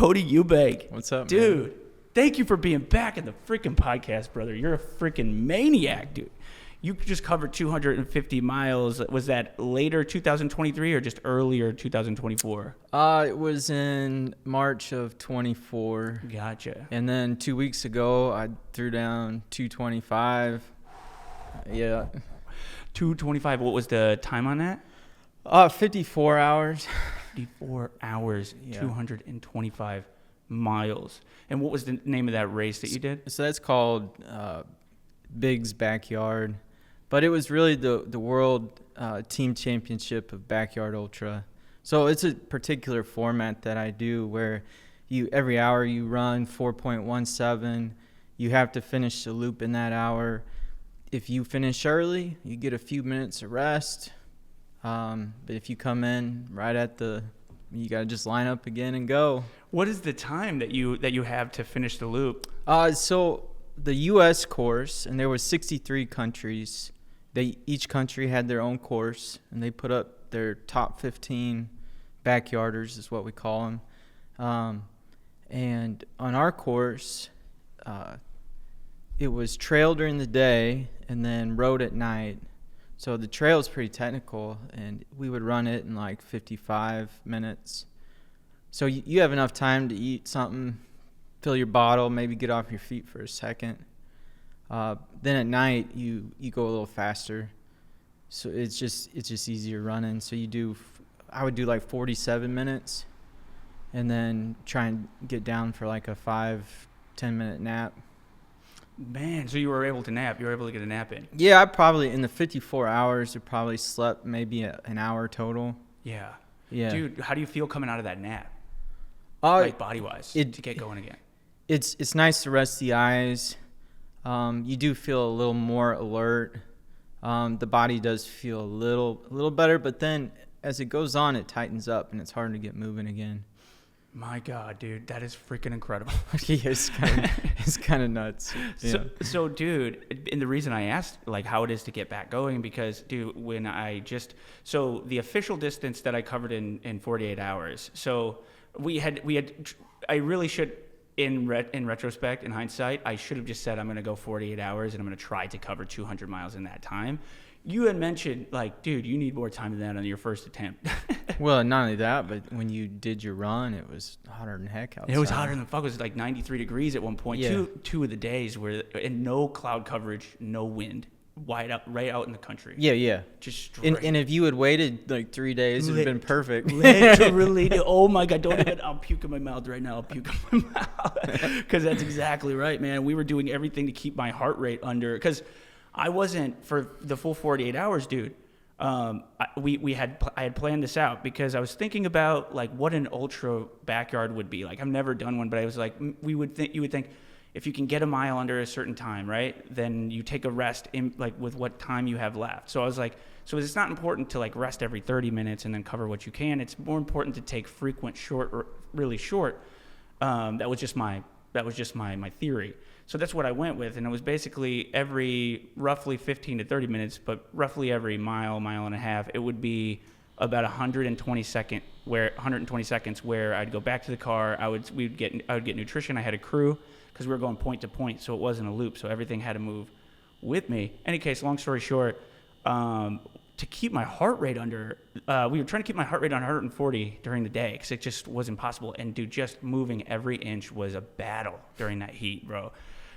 Cody Eubanks. What's up, dude? Man? Thank you for being back in the freaking podcast, brother. You're a freaking maniac, dude. You just covered 250 miles. Was that later 2023 or just earlier 2024? It was in March of 24. Gotcha. And then 2 weeks ago, I threw down 225. Yeah. 225. What was the time on that? 54 hours. 54 hours, Yeah. 225 miles. And what was the name of that race that you did? So that's called Big's Backyard. But it was really the world team championship of Backyard Ultra. So it's a particular format that I do where every hour you run 4.17. You have to finish the loop in that hour. If you finish early, you get a few minutes of rest. But if you come in right at you got to just line up again and go. What is the time that you have to finish the loop? So the U.S. course, and there were 63 countries. Each country had their own course, and they put up their top 15 backyarders, is what we call them. And on our course, it was trail during the day and then road at night. So the trail is pretty technical, and we would run it in like 55 minutes. So you have enough time to eat something, fill your bottle, maybe get off your feet for a second. Then at night you go a little faster, so it's just easier running. So I would do like 47 minutes, and then try and get down for like a 5-10 minute nap. Man, so you were able to nap. You were able to get a nap in. Yeah, I probably in the 54 hours I probably slept maybe an hour total. Yeah. Dude, how do you feel coming out of that nap? Like body wise to get going again. It's nice to rest the eyes. You do feel a little more alert. The body does feel a little better, but then as it goes on, it tightens up and it's hard to get moving again. My God, dude, that is freaking incredible. Yeah, it's kind of nuts. Yeah. So, dude, and the reason I asked like how it is to get back going, because, dude, so the official distance that I covered in 48 hours. So I really should. In retrospect, in hindsight, I should have just said I'm going to go 48 hours and I'm going to try to cover 200 miles in that time. You had mentioned, like, dude, you need more time than that on your first attempt. Well, not only that, but when you did your run, it was hotter than heck outside. It was hotter than fuck. It was like 93 degrees at one point. Yeah. Two of the days and no cloud coverage, no wind, right out in the country. Yeah. Just straight. And if you had waited like 3 days, it would have been perfect. Literally. Oh my God, I'll puke in my mouth right now. I'll puke in my mouth. Because that's exactly right, man. We were doing everything to keep my heart rate under. Because I wasn't, for the full 48 hours, dude, I had planned this out because I was thinking about like what an ultra backyard would be like. I've never done one, but I was like, you would think if you can get a mile under a certain time, right, then you take a rest in like with what time you have left. So I was like, so it's not important to like rest every 30 minutes and then cover what you can. It's more important to take frequent, short, or really short. That was just my theory. So that's what I went with, and it was basically every roughly 15 to 30 minutes, but roughly every mile and a half, it would be about 120 seconds where I'd go back to the car. I would get nutrition. I had a crew because we were going point to point, so it wasn't a loop. So everything had to move with me. Any case, long story short, to keep my heart rate under, we were trying to keep my heart rate on 140 during the day because it just was impossible. And dude, just moving every inch was a battle during that heat, bro.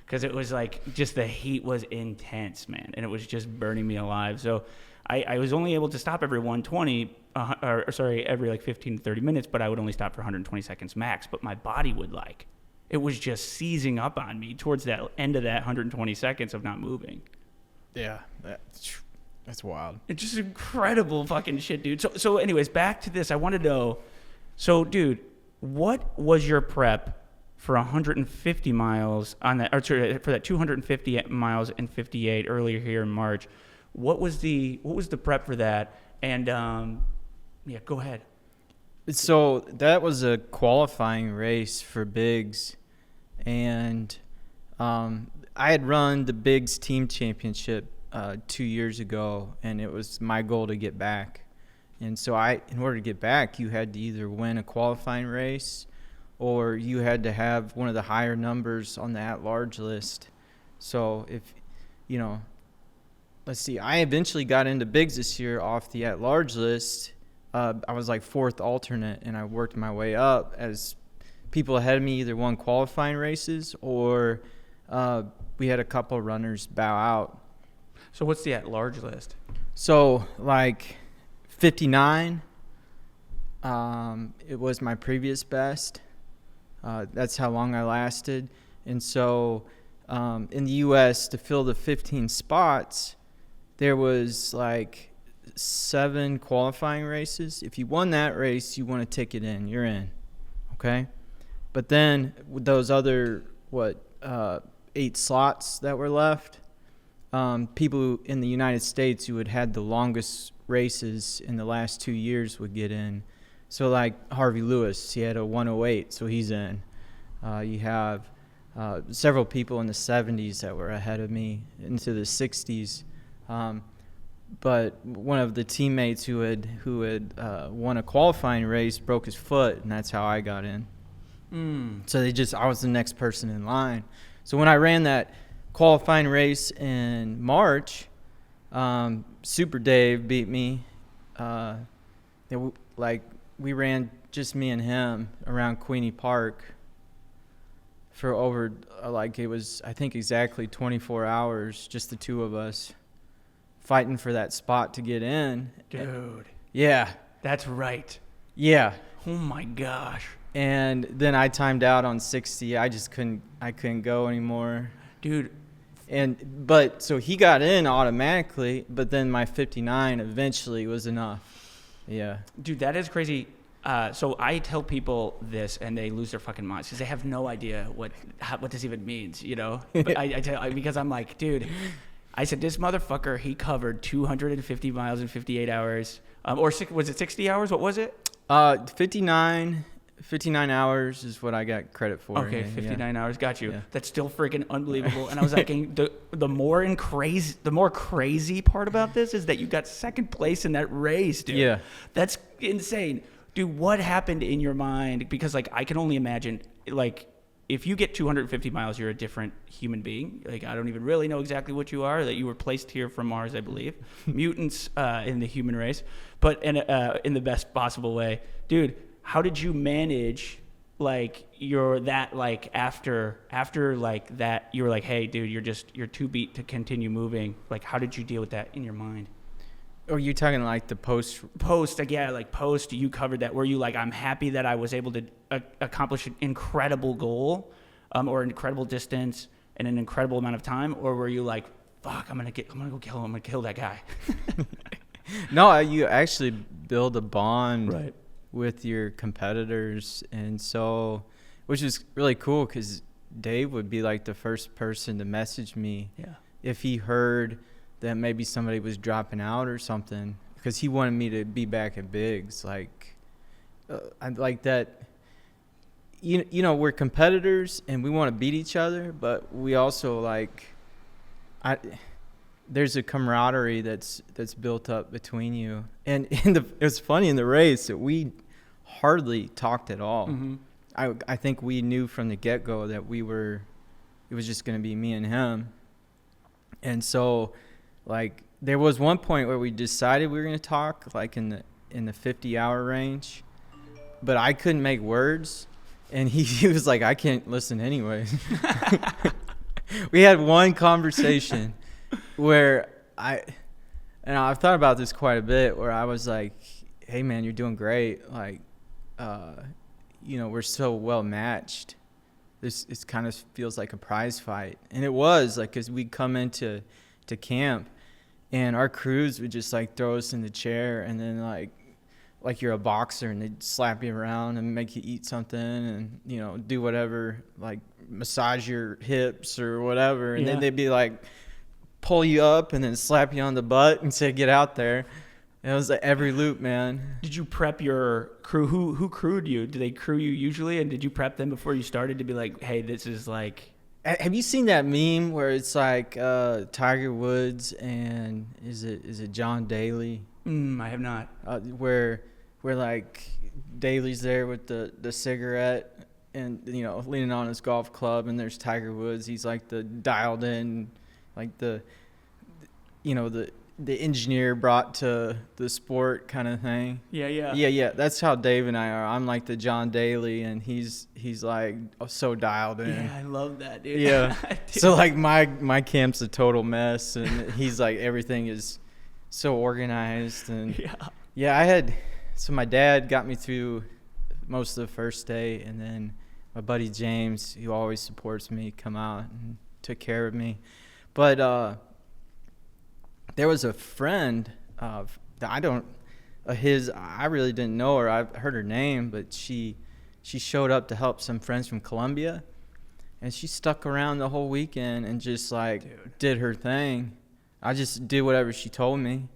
Because it was like, just the heat was intense, man. And it was just burning me alive. So I was only able to stop every 120, every like 15 to 30 minutes, but I would only stop for 120 seconds max. But my body would it was just seizing up on me towards that end of that 120 seconds of not moving. Yeah, that's wild. It's just incredible fucking shit, dude. So anyways, back to this. I want to know, so dude, what was your prep for 150 miles on that, or for that 250 miles and 58 earlier here in March? What was the prep for that? And yeah, go ahead. So that was a qualifying race for Bigs, and I had run the Bigs team championship 2 years ago, and it was my goal to get back. And so in order to get back, you had to either win a qualifying race or you had to have one of the higher numbers on the at-large list. So if, you know, let's see, I eventually got into bigs this year off the at-large list. I was like 4th alternate, and I worked my way up as people ahead of me either won qualifying races or we had a couple runners bow out. So what's the at-large list? So like 59, it was my previous best. That's how long I lasted. And so in the U.S., to fill the 15 spots, there was like 7 qualifying races. If you won that race, you won a ticket in. You're in. Okay? But then with those other, 8 slots that were left, people in the United States who had the longest races in the last 2 years would get in. So like Harvey Lewis, he had a 108, so he's in. You have several people in the 70s that were ahead of me into the 60s. But one of the teammates who had won a qualifying race broke his foot, and that's how I got in. So I was the next person in line. So when I ran that qualifying race in March, Super Dave beat me. We ran just me and him around Queeny Park for over it was, I think, exactly 24 hours, just the two of us fighting for that spot to get in. Dude. Yeah. That's right. Yeah. Oh my gosh. And then I timed out on 60. I couldn't go anymore. Dude. But so he got in automatically, but then my 59 eventually was enough. Yeah. Dude, that is crazy. So I tell people this, and they lose their fucking minds because they have no idea what this even means, you know? But I tell because I'm like, dude, I said, this motherfucker, he covered 250 miles in 58 hours. Was it 60 hours? What was it? 59 hours is what I got credit for. Okay, 59 hours. Got you. Yeah. That's still freaking unbelievable. And I was like, the more crazy part about this is that you got second place in that race, dude. Yeah. That's insane. Dude, what happened in your mind? Because, like, I can only imagine, like, if you get 250 miles, you're a different human being. Like, I don't even really know exactly what you are, that you were placed here from Mars, I believe. Mutants in the human race, but in the best possible way. Dude, how did you manage, like, after like that, you were like, hey, dude, you're too beat to continue moving. Like, how did you deal with that in your mind? Oh, you're talking like the post, you covered that. Were you like, I'm happy that I was able to accomplish an incredible goal or an incredible distance in an incredible amount of time? Or were you like, fuck, I'm going to kill that guy? No, you actually build a bond right. with your competitors. And so, which is really cool because Dave would be like the first person to message me if he heard that maybe somebody was dropping out or something, because he wanted me to be back at bigs. Like, I like that. You know, we're competitors and we want to beat each other, but we also there's a camaraderie that's built up between you. And it was funny in the race that we hardly talked at all. Mm-hmm. I think we knew from the get-go that it was just going to be me and him. And so, like, there was one point where we decided we were going to talk, like, in the 50-hour range, but I couldn't make words, and he was like, I can't listen anyways. We had one conversation where I've thought about this quite a bit, where I was like, hey, man, you're doing great. Like, we're so well matched. It kind of feels like a prize fight. And it was, like, because we'd come into camp, and our crews would just, like, throw us in the chair, and then, like you're a boxer, and they'd slap you around and make you eat something and, do whatever, like massage your hips or whatever. And then they'd be like, pull you up and then slap you on the butt and say, get out there. And it was like every loop, man. Did you prep your crew? Who crewed you? Do they crew you usually? And did you prep them before you started to be like, hey, this is like... Have you seen that meme where it's like Tiger Woods and is it John Daly? I have not. Where like Daly's there with the cigarette and leaning on his golf club, and there's Tiger Woods. He's like the dialed in, like the engineer brought to the sport kind of thing. Yeah. That's how Dave and I are. I'm like the John Daly, and he's like so dialed in. Yeah, I love that, dude. Yeah. So like my camp's a total mess, and he's like everything is so organized, and so my dad got me through most of the first day, and then my buddy James, who always supports me, come out and took care of me. But there was a friend that I really didn't know her. I've heard her name, but she showed up to help some friends from Colombia, and she stuck around the whole weekend and just did her thing. I just did whatever she told me,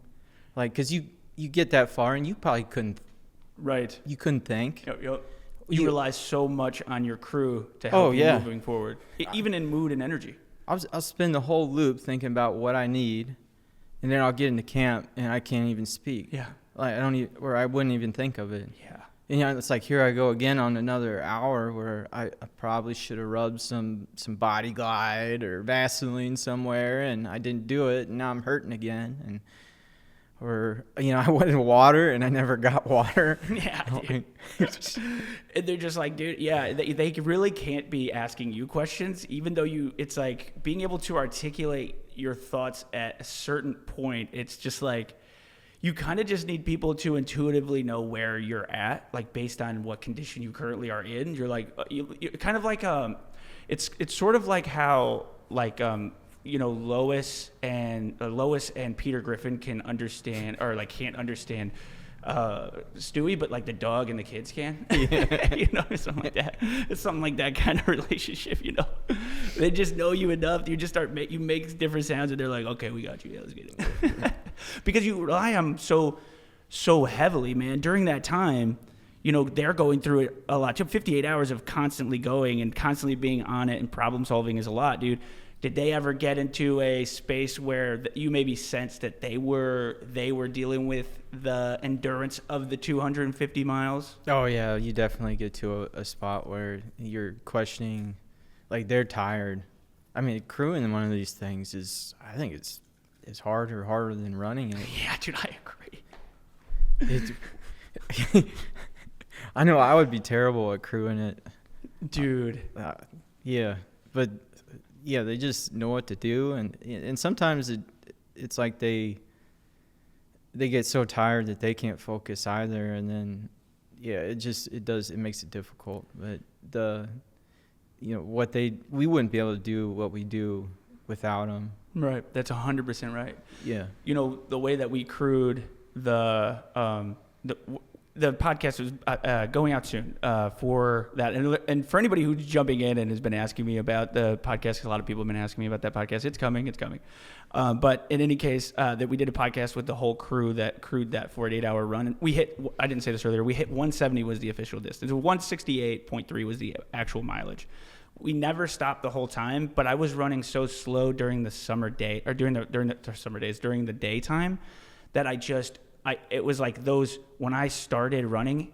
like, because you get that far and you probably couldn't. Right. You couldn't think. Yep. You rely so much on your crew to help you moving forward, even in mood and energy. I'll spend the whole loop thinking about what I need, and then I'll get into camp and I can't even speak. Yeah. Like I wouldn't even think of it. Yeah. And it's like, here I go again on another hour where I probably should have rubbed some Body Glide or Vaseline somewhere, and I didn't do it, and now I'm hurting again. Or I wanted water and I never got water. Yeah, dude. And they're just like, dude, yeah, they really can't be asking you questions, even though it's like being able to articulate your thoughts at a certain point. It's just like, you kind of just need people to intuitively know where you're at, like based on what condition you currently are in. You're like, you're kind of like, it's sort of like how Lois and Peter Griffin can understand, or like can't understand Stewie, but like the dog and the kids can. Yeah. Something like that. It's something like that kind of relationship. They just know you enough. You just you make different sounds, and they're like, okay, we got you. Yeah, let's get it. Because you rely on so heavily, man. During that time, they're going through it a lot. 58 hours of constantly going and constantly being on it, and problem solving is a lot, dude. Did they ever get into a space where you maybe sensed that they were dealing with the endurance of the 250 miles? Oh yeah, you definitely get to a spot where you're questioning, like they're tired. I mean, crewing one of these things I think it's harder than running it. Yeah, dude, I agree. I know I would be terrible at crewing it, dude. Yeah, but. Yeah, they just know what to do, and sometimes it's like they get so tired that they can't focus either, and then it makes it difficult. But we wouldn't be able to do what we do without them. Right, that's 100% right. Yeah, the way that we crewed the podcast was going out soon for that. And for anybody who's jumping in and has been asking me about the podcast, because a lot of people have been asking me about that podcast, it's coming. But in any case, that we did a podcast with the whole crew that crewed that 48-hour run. And I didn't say this earlier, we hit 170 was the official distance. 168.3 was the actual mileage. We never stopped the whole time, but I was running so slow during the summer day, or during the daytime, that it was like when I started running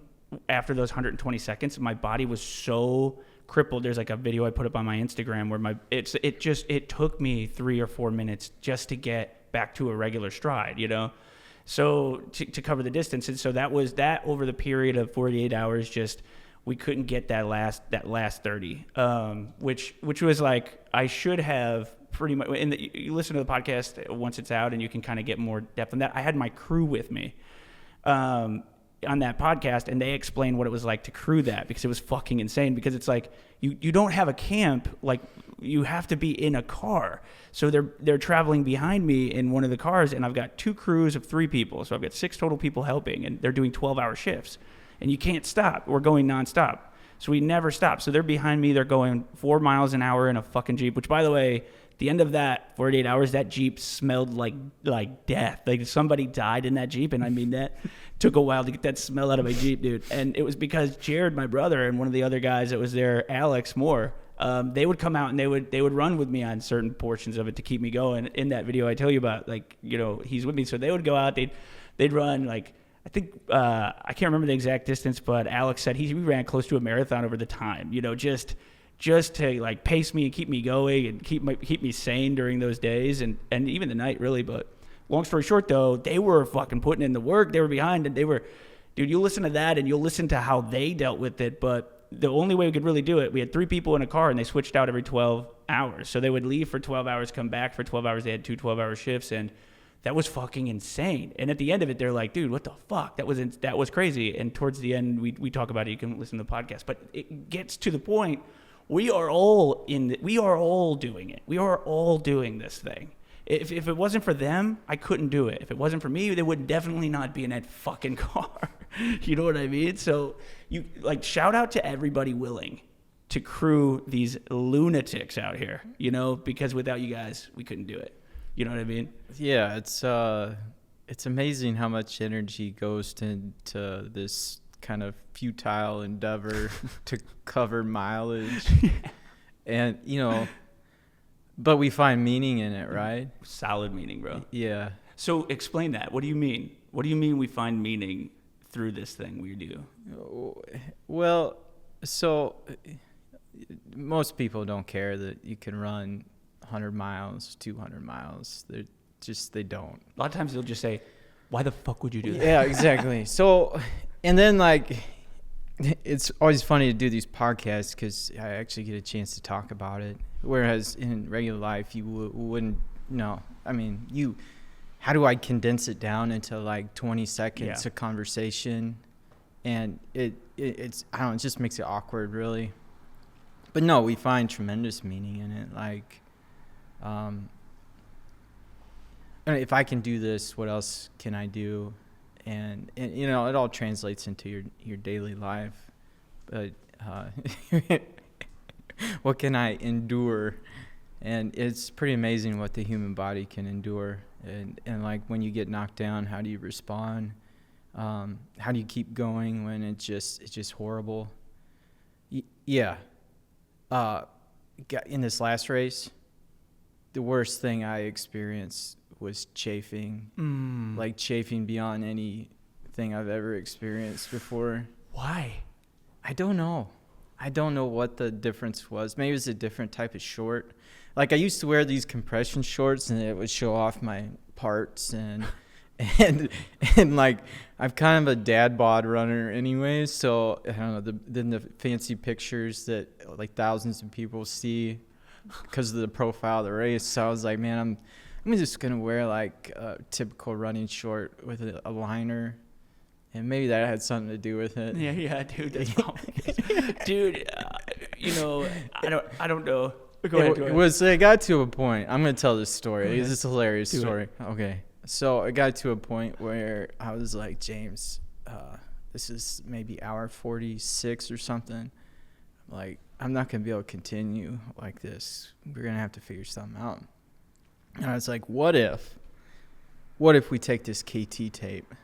after those 120 seconds, my body was so crippled. There's like a video I put up on my Instagram where it took me 3 or 4 minutes just to get back to a regular stride, so to cover the distance. And so that was that over the period of 48 hours, we couldn't get that last 30, which was like, I should have pretty much. You listen to the podcast once it's out and you can kind of get more depth on that. I had my crew with me on that podcast, and they explained what it was like to crew that, because it was fucking insane. Because it's like you don't have a camp, like you have to be in a car. So they're traveling behind me in one of the cars, and I've got 2 crews of 3 people, so I've got 6 total people helping, and they're doing 12-hour shifts, and you can't stop. We're going nonstop, so we never stop. So they're behind me. They're going 4 miles an hour in a fucking Jeep, which, by the way, at the end of that 48 hours, that Jeep smelled like death. Like somebody died in that Jeep, and I mean that. Took a while to get that smell out of my Jeep, dude. And it was because Jared, my brother, and one of the other guys that was there, Alex Moore, they would come out and they would run with me on certain portions of it to keep me going. In that video I tell you about, he's with me. So they would go out, they'd run like I think I can't remember the exact distance, but Alex said he ran close to a marathon over the time. You know, just to like pace me and keep me going and keep me sane during those days and even the night really. But long story short, though, they were fucking putting in the work. They were behind, and dude. You listen to that and you'll listen to how they dealt with it. But the only way we could really do it, we had 3 people in a car and they switched out every 12 hours. So they would leave for 12 hours, come back for 12 hours. They had 2 12-hour shifts and. That was fucking insane. And at the end of it, they're like, dude, what the fuck? That was crazy. And towards the end, we talk about it. You can listen to the podcast. But it gets to the point, we are all doing it. We are all doing this thing. If it wasn't for them, I couldn't do it. If it wasn't for me, they would definitely not be in that fucking car. You know what I mean? So shout out to everybody willing to crew these lunatics out here, you know, because without you guys, we couldn't do it. You know what I mean? Yeah, it's amazing how much energy goes to this kind of futile endeavor to cover mileage. And, you know, but we find meaning in it, right? Solid meaning, bro. Yeah. So explain that. What do you mean? What do you mean we find meaning through this thing we do? Well, so most people don't care that you can run 100 miles, 200 miles. They don't. A lot of times they'll just say, why the fuck would you do that? Yeah, exactly. So, and then it's always funny to do these podcasts because I actually get a chance to talk about it. Whereas in regular life, you wouldn't know. I mean, how do I condense it down into like 20 seconds of conversation? And it's, I don't know, it just makes it awkward, really. But no, we find tremendous meaning in it. Like, if I can do this, what else can I do? And you know, it all translates into your daily life. But what can I endure? And it's pretty amazing what the human body can endure. And like when you get knocked down, how do you respond? How do you keep going when it's just horrible? Yeah. In this last race, the worst thing I experienced was chafing. Like chafing beyond anything I've ever experienced before. Why? I don't know. I don't know what the difference was. Maybe it was a different type of short. Like I used to wear these compression shorts and it would show off my parts and like I'm kind of a dad bod runner anyways, so I don't know, then the fancy pictures that like thousands of people see because of the profile of the race. So I was like, man, I'm just gonna wear like a typical running short with a liner, and maybe that had something to do with it. Yeah, dude. That's probably dude. You know, I don't know. Go ahead. It got to a point. I'm gonna tell this story. It's a hilarious story. Okay, so it got to a point where I was like, James, this is maybe hour 46 or something. Like, I'm not gonna be able to continue like this. We're gonna have to figure something out. And I was like, what if we take this KT tape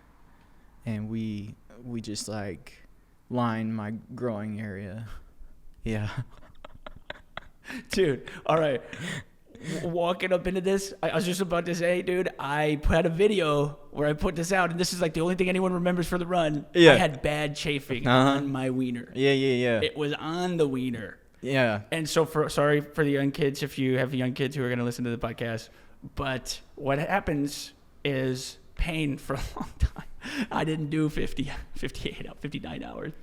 and we just like line my growing area? Yeah. Dude, all right. Walking up into this, I was just about to say, dude, I had a video where I put this out, and this is like the only thing anyone remembers for the run. Yeah. I had bad chafing on my wiener. Yeah. It was on the wiener. Yeah. And so sorry for the young kids if you have young kids who are going to listen to the podcast, but what happens is pain for a long time. I didn't do 59 hours.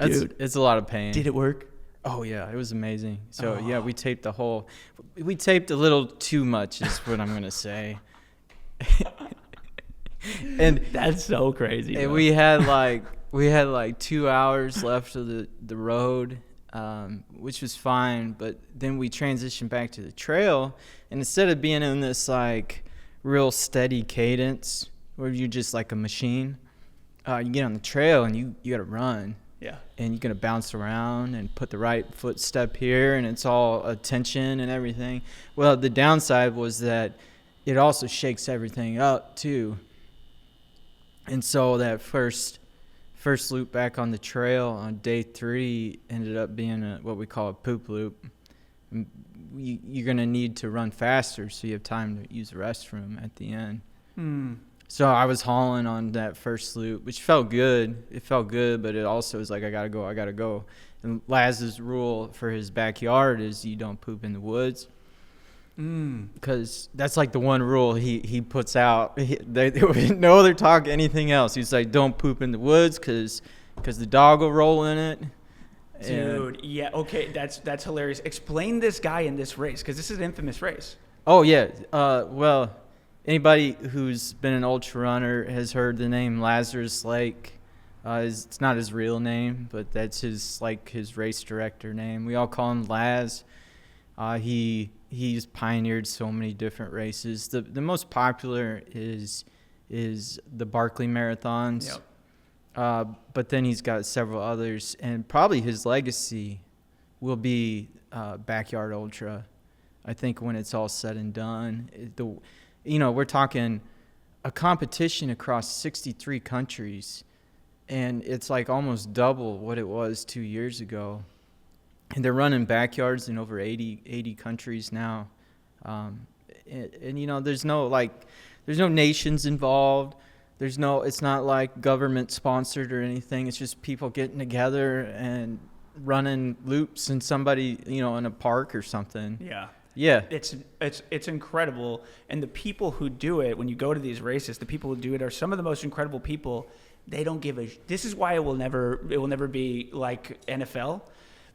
Dude, it's a lot of pain. Did it work? Oh yeah, it was amazing. So yeah, we taped a little too much is what I'm going to say. And that's so crazy. And we had like 2 hours left of the road, which was fine, but then we transitioned back to the trail, and instead of being in this like real steady cadence where you're just like a machine, you get on the trail and you got to run. Yeah. And you're going to bounce around and put the right footstep here, and it's all attention and everything. Well, the downside was that it also shakes everything up too. And so that first loop back on the trail on day 3 ended up being what we call a poop loop. You're going to need to run faster so you have time to use the restroom at the end. So I was hauling on that first loop, which felt good. It felt good, but it also was like, I gotta go. And Laz's rule for his backyard is you don't poop in the woods. Because that's like the one rule he puts out. No other talk, anything else. He's like, don't poop in the woods because the dog will roll in it. Dude, yeah, okay, that's hilarious. Explain this guy in this race, because this is an infamous race. Oh, yeah. Well, anybody who's been an ultra runner has heard the name Lazarus Lake. It's not his real name, but that's his race director name. We all call him Laz. He's pioneered so many different races. The most popular is the Barkley Marathons. Yep. But then he's got several others, and probably his legacy will be Backyard Ultra. I think when it's all said and done, we're talking a competition across 63 countries, and it's like almost double what it was 2 years ago. And they're running backyards in over 80 countries now. And there's no nations involved. It's not like government sponsored or anything. It's just people getting together and running loops in somebody, in a park or something. Yeah. Yeah. It's incredible. And the people who do it, when you go to these races, the people who do it are some of the most incredible people. They don't give this is why it will never be like NFL.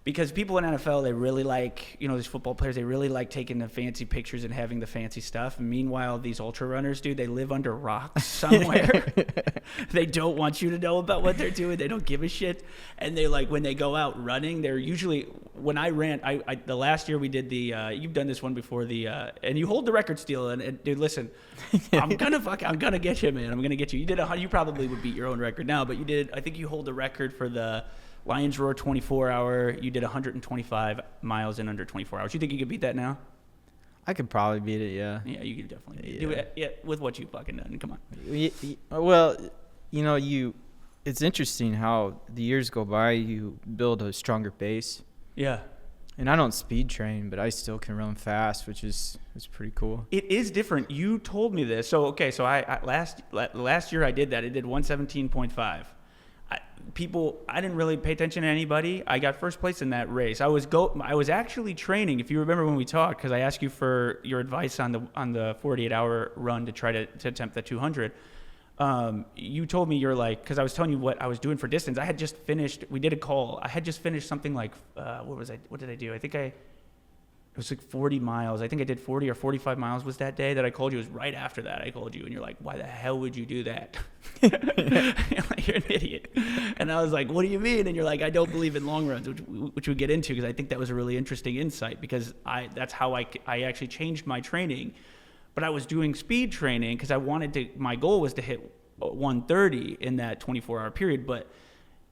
Because people in NFL, they really like, these football players, they really like taking the fancy pictures and having the fancy stuff. And meanwhile, these ultra runners, dude, they live under rocks somewhere. They don't want you to know about what they're doing. They don't give a shit. And they when they go out running, they're usually, when I ran, the last year we did you've done this one before, and you hold the record still. And dude, listen, I'm gonna get you, man. I'm gonna get you. You probably would beat your own record now, but I think you hold the record for the Lions Roar 24-hour. You did 125 miles in under 24 hours. You think you could beat that now? I could probably beat it, yeah. Yeah, you could definitely do it. Yeah, with what you've fucking done. Come on. Well, it's interesting how the years go by, you build a stronger base. Yeah. And I don't speed train, but I still can run fast, which is pretty cool. It is different. You told me this. So, okay, I last year I did that. I did 117.5. I didn't really pay attention to anybody. I got first place in that race. I was actually training, if you remember when we talked, because I asked you for your advice on the 48-hour run to try to attempt the 200. You told me because I was telling you what I was doing for distance. I had just finished. We did a call. I had just finished something like what did I do? I think it was like 40 miles. I think I did 40 or 45 miles was that day that I called you. It was right after that I called you, and you're like, why the hell would you do that? You're an idiot. And I was like, what do you mean? And you're like, I don't believe in long runs, which we get into, because I think that was a really interesting insight, because that's how I actually changed my training. But I was doing speed training because my goal was to hit 130 in that 24-hour period. But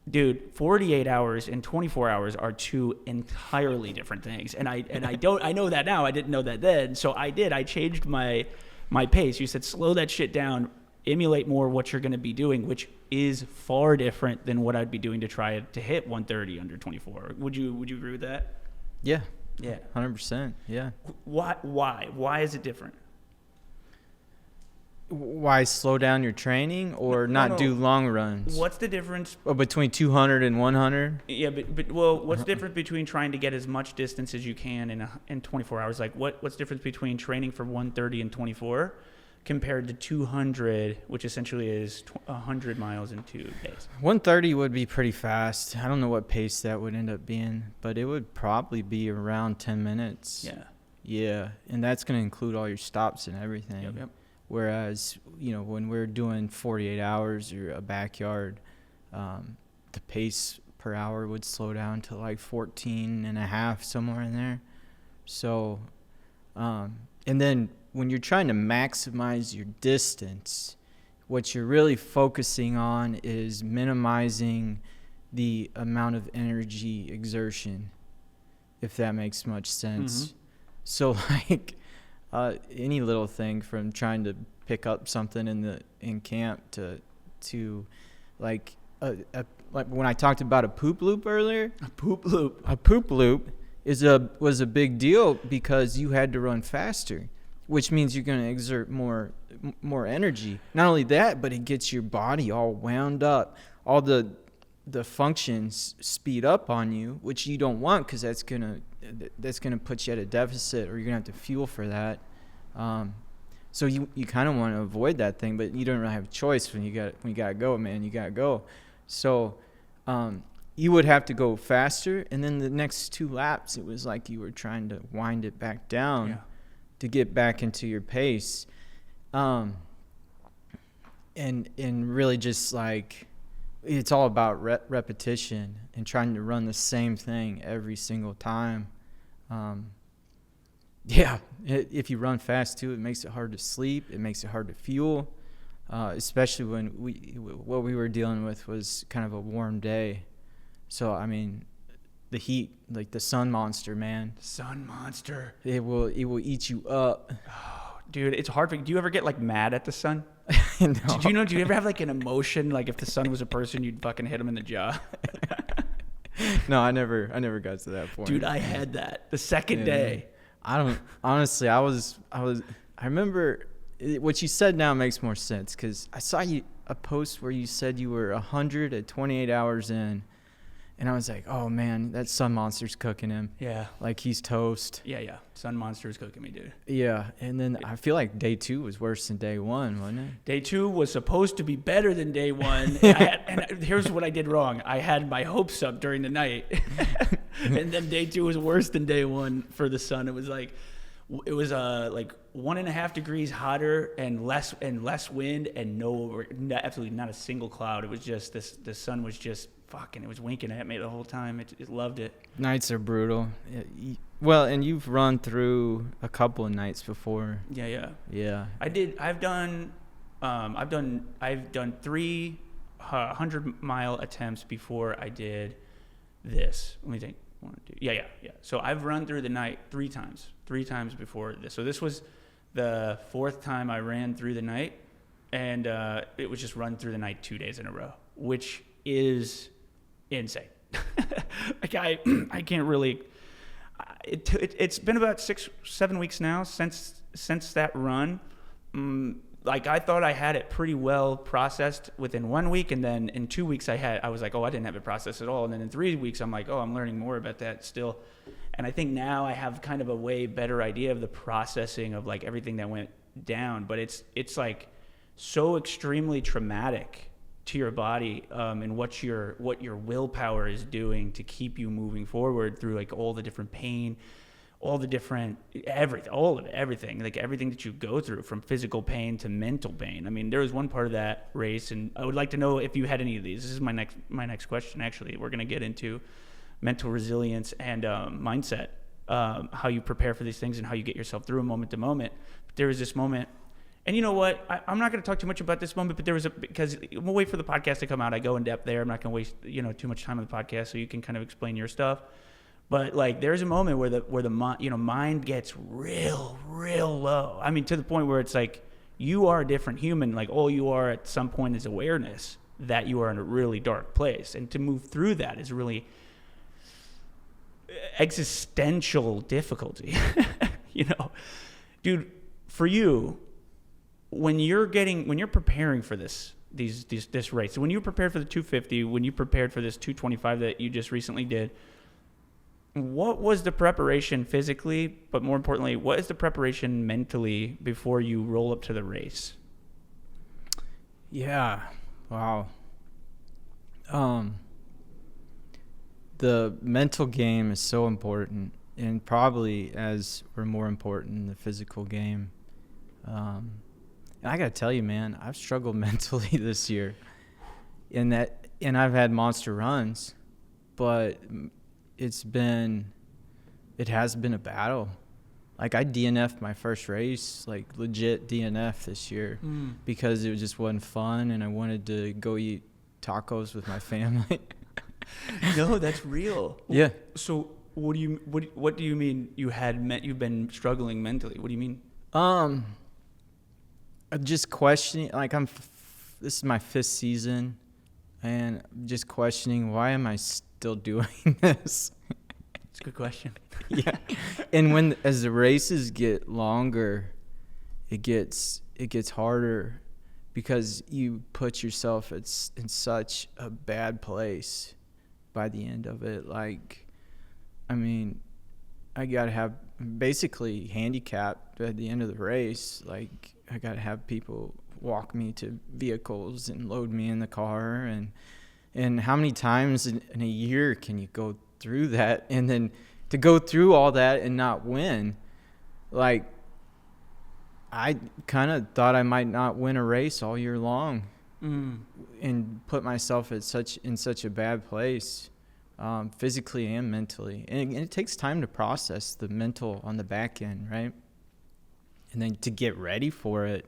dude, 48 hours and 24 hours are two entirely different things. And I know that now. I didn't know that then. So I changed my pace. You said slow that shit down, emulate more what you're going to be doing, which is far different than what I'd be doing to try to hit 130 under 24. Would you agree with that? Yeah. Yeah. 100%. Yeah. Why is it different? Why slow down your training or not do long runs? What's the difference between 200 and 100? Yeah, but what's the difference between trying to get as much distance as you can in 24 hours? Like what's the difference between training for 130 and 24 compared to 200, which essentially is 100 miles in 2 days? 130 would be pretty fast. I don't know what pace that would end up being, but it would probably be around 10 minutes. Yeah. Yeah, and that's going to include all your stops and everything. Yep. Whereas, when we're doing 48 hours or a backyard, the pace per hour would slow down to like 14 and a half, somewhere in there. So, and then when you're trying to maximize your distance, what you're really focusing on is minimizing the amount of energy exertion, if that makes much sense. Mm-hmm. So any little thing from trying to pick up something in camp to like when I talked about a poop loop earlier. A poop loop was a big deal because you had to run faster. which means you're going to exert more energy. Not only that, but it gets your body all wound up. All the functions speed up on you, which you don't want, because that's gonna put you at a deficit, or you're gonna have to fuel for that. So you kind of want to avoid that thing, but you don't really have a choice when you gotta go, man. You gotta go. So you would have to go faster, and then the next 2 laps, it was like you were trying to wind it back down to get back into your pace, and really just like. It's all about repetition and trying to run the same thing every single time. If you run fast too, it makes it hard to sleep. It makes it hard to fuel, especially when what we were dealing with was kind of a warm day. So, I mean, the heat, like the sun monster, man. Sun monster. It will eat you up. Oh, dude, it's hard. Do you ever get like mad at the sun? No. Do you ever have like an emotion, like if the sun was a person, you'd fucking hit him in the jaw? No, I never got to that point. Dude, I had that the second day. I don't, honestly, I remember what you said now makes more sense, because I saw a post where you said you were 100 at 28 hours in. And I was like, oh, man, that sun monster's cooking him. Yeah. Like, he's toast. Yeah. Sun monster's cooking me, dude. Yeah. And then I feel like day 2 was worse than day 1, wasn't it? Day 2 was supposed to be better than day 1. And here's what I did wrong. I had my hopes up during the night. And then day 2 was worse than day 1 for the sun. It was like 1.5 degrees hotter and less wind, and absolutely not a single cloud. It was just the sun was just fucking, it was winking at me the whole time. It loved it. Nights are brutal. Well, and you've run through a couple of nights before. Yeah. I've done 3 100-mile attempts before I did this. Let me think. 1, 2. Yeah. So I've run through the night 3 times before this. So this was the 4th time I ran through the night, and it was just run through the night 2 days in a row, which is insane. Like I can't really. It's been about 6-7 weeks now since that run. Like I thought I had it pretty well processed within 1 week, and then in 2 weeks I was like, oh, I didn't have it processed at all, and then in 3 weeks I'm like, oh, I'm learning more about that still. And I think now I have kind of a way better idea of the processing of like everything that went down, but it's like so extremely traumatic to your body, and what your willpower is doing to keep you moving forward through like all the different pain, all the different everything, like everything that you go through, from physical pain to mental pain. I mean, there was one part of that race, and I would like to know if you had any of these. This is my next question. Actually, we're going to get into mental resilience and mindset, how you prepare for these things and how you get yourself through moment to moment. But there was this moment. And you know what? I'm not going to talk too much about this moment, but because we'll wait for the podcast to come out. I go in depth there. I'm not going to waste too much time on the podcast, so you can kind of explain your stuff. But like, there's a moment where the mind gets real low. I mean, to the point where it's like you are a different human. Like all you are at some point is awareness that you are in a really dark place, and to move through that is really existential difficulty. Dude, for you. When you're preparing for this race, so when you prepared for the 250, when you prepared for this 225 that you just recently did, what was the preparation physically, but more importantly, what is the preparation mentally before you roll up to the race? Yeah. Wow. The mental game is so important, and probably as or more important than the physical game. And I got to tell you, man, I've struggled mentally this year and I've had monster runs, but it has been a battle. Like I DNF'd my first race, like legit DNF this year because it just wasn't fun, and I wanted to go eat tacos with my family. No, that's real. Yeah. So what do you mean you've been struggling mentally? What do you mean? Just questioning, like this is my 5th season, and just questioning, why am I still doing this? It's a good question. Yeah. And as the races get longer, it gets harder because you put yourself in such a bad place by the end of it. Like, I mean, I got to have basically handicapped at the end of the race. Like, I got to have people walk me to vehicles and load me in the car. And how many times in a year can you go through that? And then to go through all that and not win, like, I kind of thought I might not win a race all year long, and put myself in such a bad place, physically and mentally. And it takes time to process the mental on the back end, right? And then to get ready for it,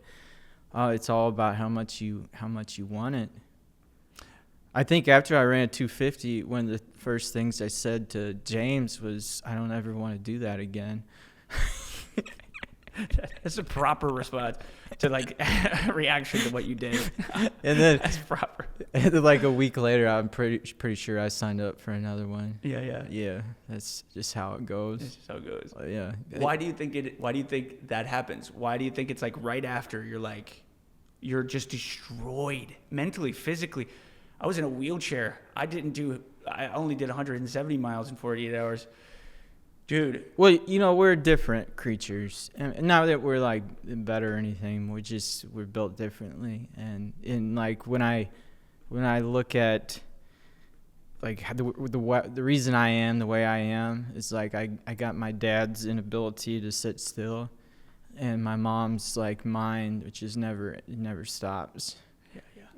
it's all about how much you want it. I think after I ran 250, one of the first things I said to James was, I don't ever want to do that again. That's a proper response to like reaction to what you did. And then that's proper. And then like a week later, I'm pretty sure I signed up for another one. Yeah. That's just how it goes. That's just how it goes. Yeah. Why do you think that happens? Why do you think it's like right after you're just destroyed mentally, physically? I was in a wheelchair. I only did 170 miles in 48 hours. Dude. Well, we're different creatures. And not that we're like better or anything. We're built differently. And in like when I look at like the reason I am the way I am is like I got my dad's inability to sit still, and my mom's like mind, which is it never stops.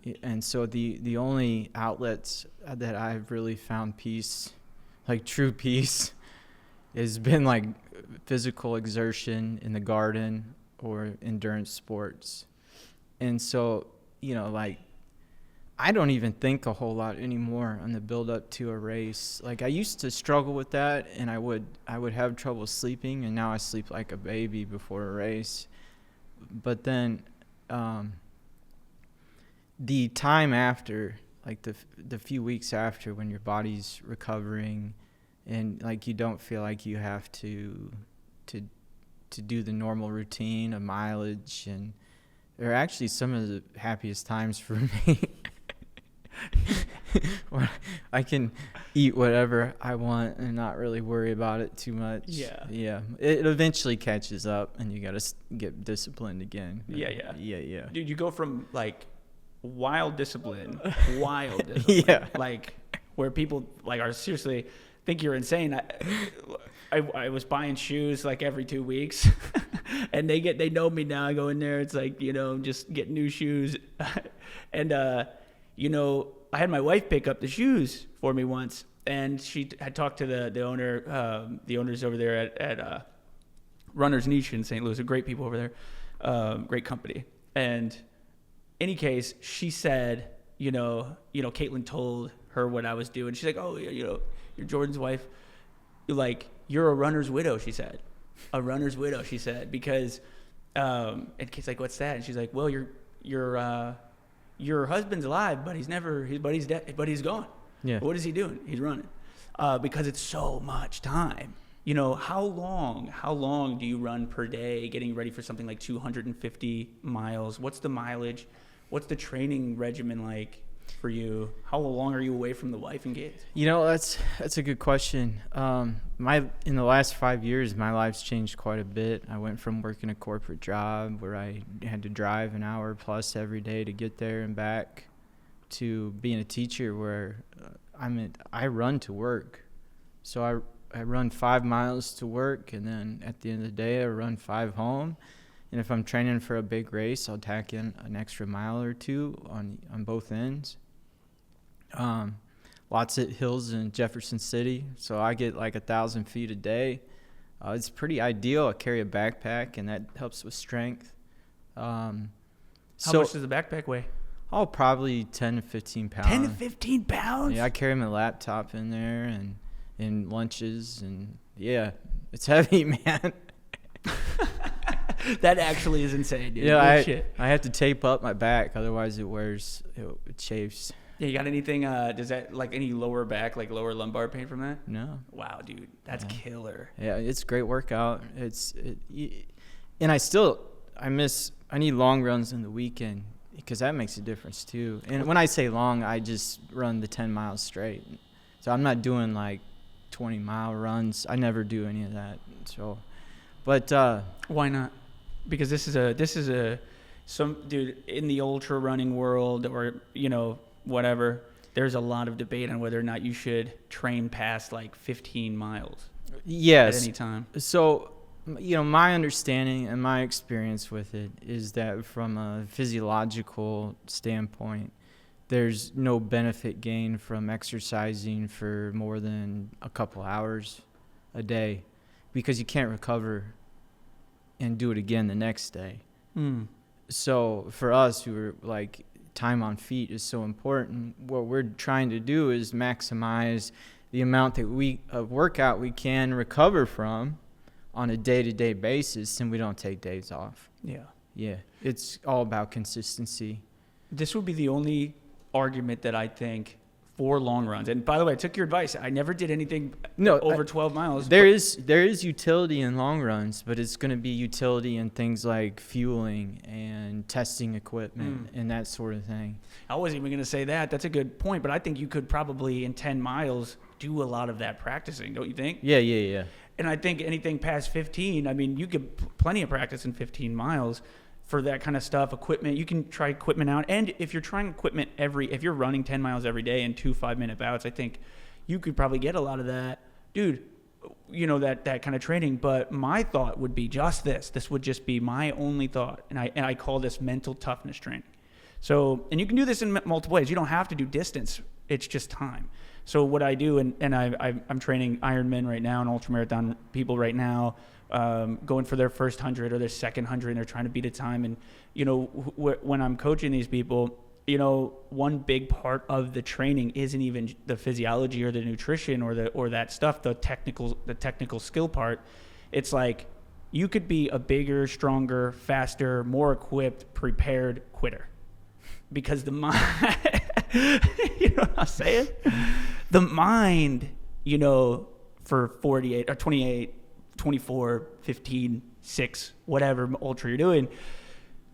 Yeah. And so the only outlets that I've really found peace, like true peace, has been like physical exertion in the garden or endurance sports. And so, like, I don't even think a whole lot anymore on the build up to a race. Like, I used to struggle with that, and I would have trouble sleeping, and now I sleep like a baby before a race. But then the time after, like the few weeks after, when your body's recovering and like you don't feel like you have to do the normal routine of mileage, and they're actually some of the happiest times for me. Where I can eat whatever I want and not really worry about it too much. Yeah. It eventually catches up, and you got to get disciplined again. Yeah. Dude, you go from like wild discipline, like where people like are seriously think you're insane. I was buying shoes like every 2 weeks, and they know me now. I go in there, it's like, just get new shoes. And I had my wife pick up the shoes for me once, and she had talked to the owners over there at Runner's Niche in St. Louis. They're great people over there, great company. And any case, she said, Caitlin told her what I was doing. She's like, oh, you're Jordan's wife. You're a runner's widow, she said. A runner's widow, she said, because and Kate's like, what's that? And she's like, well, your husband's alive, but he's dead, but he's gone. Yeah. What is he doing? He's running. Because it's so much time. How long do you run per day getting ready for something like 250 miles? What's the mileage? What's the training regimen like for you? How long are you away from the wife and kids? That's a good question. In the last 5 years, my life's changed quite a bit. I went from working a corporate job where I had to drive an hour plus every day to get there and back, to being a teacher where I run to work. So I run 5 miles to work, and then at the end of the day, I run 5 home. And if I'm training for a big race, I'll tack in an extra mile or two on both ends. Lots of hills in Jefferson City, so I get like 1,000 feet a day. It's pretty ideal. I carry a backpack, and that helps with strength. How much does the backpack weigh? Oh, probably 10 to 15 pounds. 10 to 15 pounds? Yeah, I carry my laptop in there and lunches, and yeah, it's heavy, man. That actually is insane, dude. Yeah, I have to tape up my back, otherwise it chafes. Yeah, you got anything, does that, like, any lower back, like lower lumbar pain from that? No. Wow, dude, that's killer. Yeah, it's a great workout. And I need long runs in the weekend because that makes a difference too. And when I say long, I just run the 10 miles straight. So I'm not doing like 20-mile runs. I never do any of that. So, but why not? Because this is some dude in the ultra running world, or whatever. There's a lot of debate on whether or not you should train past like 15 miles. Yes. At any time. So, my understanding and my experience with it is that from a physiological standpoint, there's no benefit gained from exercising for more than a couple hours a day, because you can't recover and do it again the next day. So for us, who are like, time on feet is so important. What we're trying to do is maximize the amount of workout we can recover from on a day-to-day basis, and we don't take days off. Yeah, it's all about consistency. This would be the only argument that I think for long runs. And by the way, I took your advice. I never did anything over 12 miles. There is utility in long runs, but it's going to be utility in things like fueling and testing equipment and that sort of thing. I wasn't even going to say that. That's a good point. But I think you could probably, in 10 miles, do a lot of that practicing, don't you think? Yeah. And I think anything past 15, I mean, you get plenty of practice in 15 miles for that kind of stuff. Equipment, you can try equipment out. And if you're trying equipment if you're running 10 miles every day in 2 5-minute bouts, I think you could probably get a lot of that. Dude, that kind of training. But my thought would be just this. This would just be my only thought. And I call this mental toughness training. So, and you can do this in multiple ways. You don't have to do distance. It's just time. So what I do, and I'm training Ironman right now and ultramarathon people right now, going for their first 100 or their second 100, and they're trying to beat a time. And, when I'm coaching these people, one big part of the training isn't even the physiology or the nutrition or that stuff, the technical skill part. It's like you could be a bigger, stronger, faster, more equipped, prepared quitter. Because the mind, you know what I'm saying? The mind, for 48 or 28, 24, 15, 6, whatever ultra you're doing,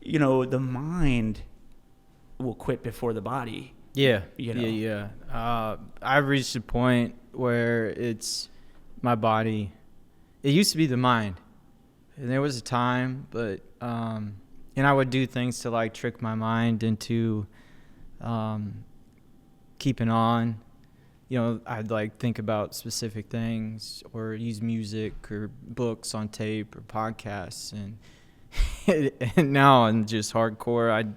the mind will quit before the body. Yeah. I've reached a point where it's my body. It used to be the mind. And there was a time, but and I would do things to like trick my mind into keeping on. I'd like think about specific things or use music or books on tape or podcasts, and now I'm just hardcore. I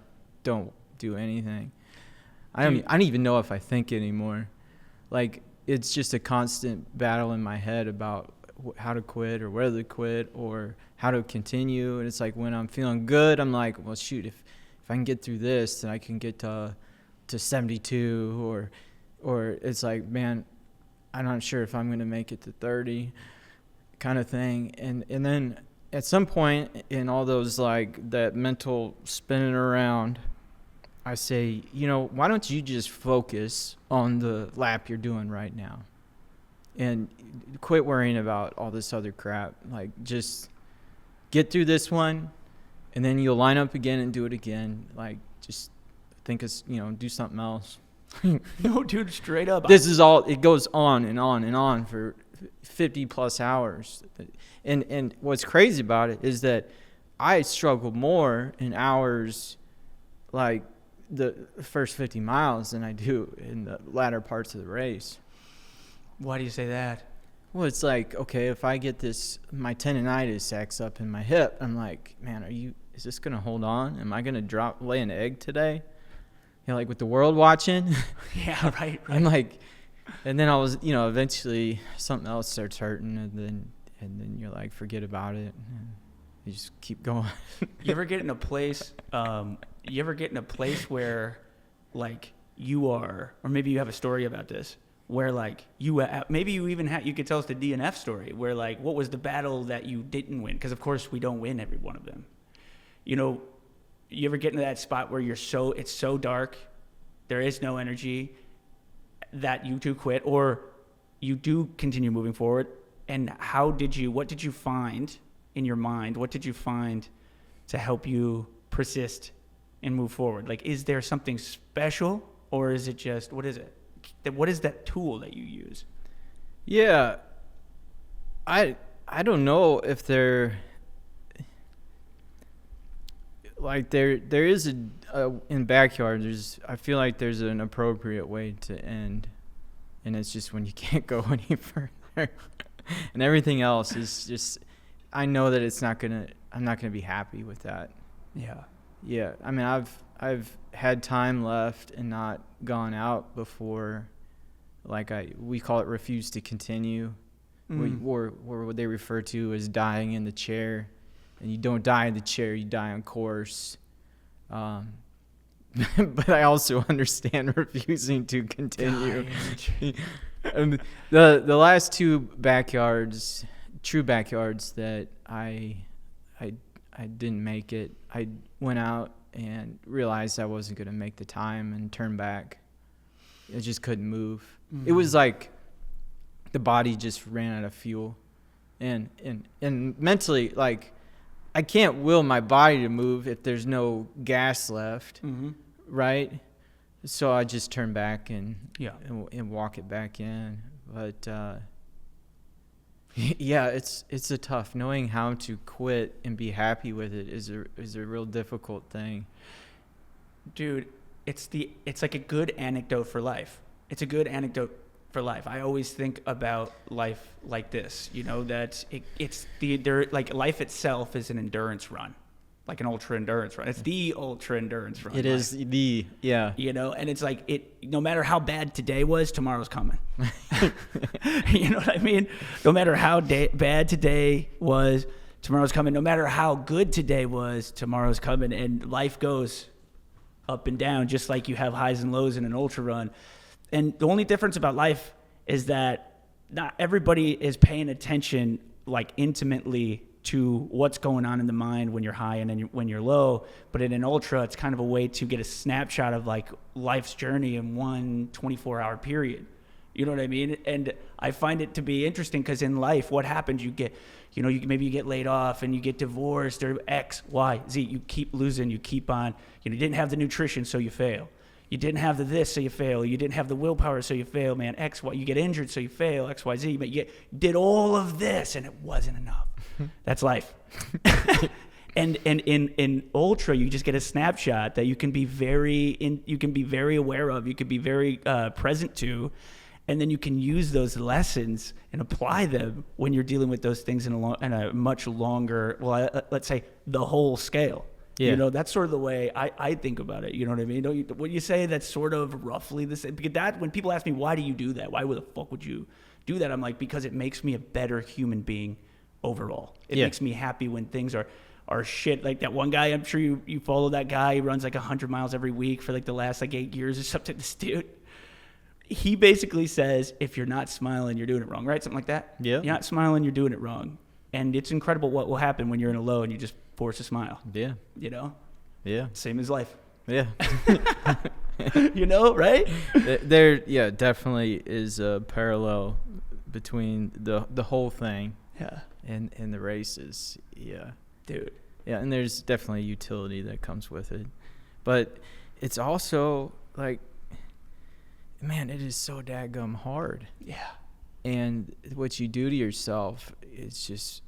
don't do anything. I don't even know if I think anymore. Like, it's just a constant battle in my head about how to quit or whether to quit or how to continue. And it's like when I'm feeling good, I'm like, well, shoot, if I can get through this, then I can get to 72 or it's like, man, I'm not sure if I'm going to make it to 30 kind of thing. And then at some point in all those, like, that mental spinning around, I say, why don't you just focus on the lap you're doing right now and quit worrying about all this other crap. Like, just get through this one and then you'll line up again and do it again. Like, just think it's, do something else. No, dude, straight up. This is all, it goes on and on and on for 50 plus hours. And what's crazy about it is that I struggle more in hours like the first 50 miles than I do in the latter parts of the race. Why do you say that? Well, it's like, okay, if I get my tendonitis acts up in my hip, I'm like, man, is this going to hold on? Am I going to lay an egg today? Like with the world watching. Yeah, right. I'm like, and then I was, eventually something else starts hurting, and then you're like, forget about it. And you just keep going. You ever get in a place where, like, you are, or maybe you have a story about this, where, like, you could tell us the DNF story, where, like, what was the battle that you didn't win? Because, of course, we don't win every one of them. You ever get into that spot where it's so dark, there is no energy, that you do quit, or you do continue moving forward? And what did you find in your mind? What did you find to help you persist and move forward? Like, is there something special, or is it just, what is it? What is that tool that you use? Yeah, I don't know if there is in backyard. I feel like there's an appropriate way to end, and it's just when you can't go any further, and everything else is just. I know that I'm not gonna be happy with that. Yeah. I mean, I've had time left and not gone out before. Like we call it refuse to continue, or what they refer to as dying in the chair, and you don't die in the chair, you die on course. But I also understand refusing to continue. The last two true backyards that I didn't make it. I went out and realized I wasn't going to make the time and turned back. I just couldn't move. It was like the body just ran out of fuel, and mentally, like, I can't will my body to move if there's no gas left, right? So I just turn back and walk it back in. But yeah, it's a tough. Knowing how to quit and be happy with it is a real difficult thing. Dude, it's like a good anecdote for life. It's a good anecdote for life. I always think about life like this, that like life itself is an endurance run, like an ultra endurance run. It's the ultra endurance run. It is the, yeah. And it's like no matter how bad today was, tomorrow's coming. You know what I mean? No matter how bad today was, tomorrow's coming. No matter how good today was, tomorrow's coming. And life goes up and down, just like you have highs and lows in an ultra run. And the only difference about life is that not everybody is paying attention like intimately to what's going on in the mind when you're high and then when you're low. But in an ultra, it's kind of a way to get a snapshot of like life's journey in one 24-hour period. You know what I mean? And I find it to be interesting because in life, what happens? You get, maybe you get laid off and you get divorced or X, Y, Z. You keep losing. You keep on. You didn't have the nutrition, so you fail. You didn't have the this, so you fail. You didn't have the willpower, so you fail, man. X, Y. You get injured, so you fail. X, Y, Z. But you did all of this, and it wasn't enough. That's life. And in ultra, you just get a snapshot that you can be very aware of. You can be very present to, and then you can use those lessons and apply them when you're dealing with those things in a much longer, let's say the whole scale. Yeah. That's sort of the way I think about it. You know what I mean? When you say that's sort of roughly the same, because when people ask me, why do you do that? Why the fuck would you do that? I'm like, because it makes me a better human being overall. It makes me happy when things are shit. Like that one guy, I'm sure you follow that guy. He runs like 100 miles every week for like the last like 8 years or something. This dude, he basically says, if you're not smiling, you're doing it wrong, right? Something like that. Yeah. You're not smiling, you're doing it wrong. And it's incredible what will happen when you're in a low and you just force a smile. Yeah. Yeah. Same as life. Yeah. Right? There definitely is a parallel between the whole thing. Yeah. And the races. Yeah. Dude. Yeah, and there's definitely utility that comes with it. But it's also like, man, it is so daggum hard. Yeah. And what you do to yourself, it's just,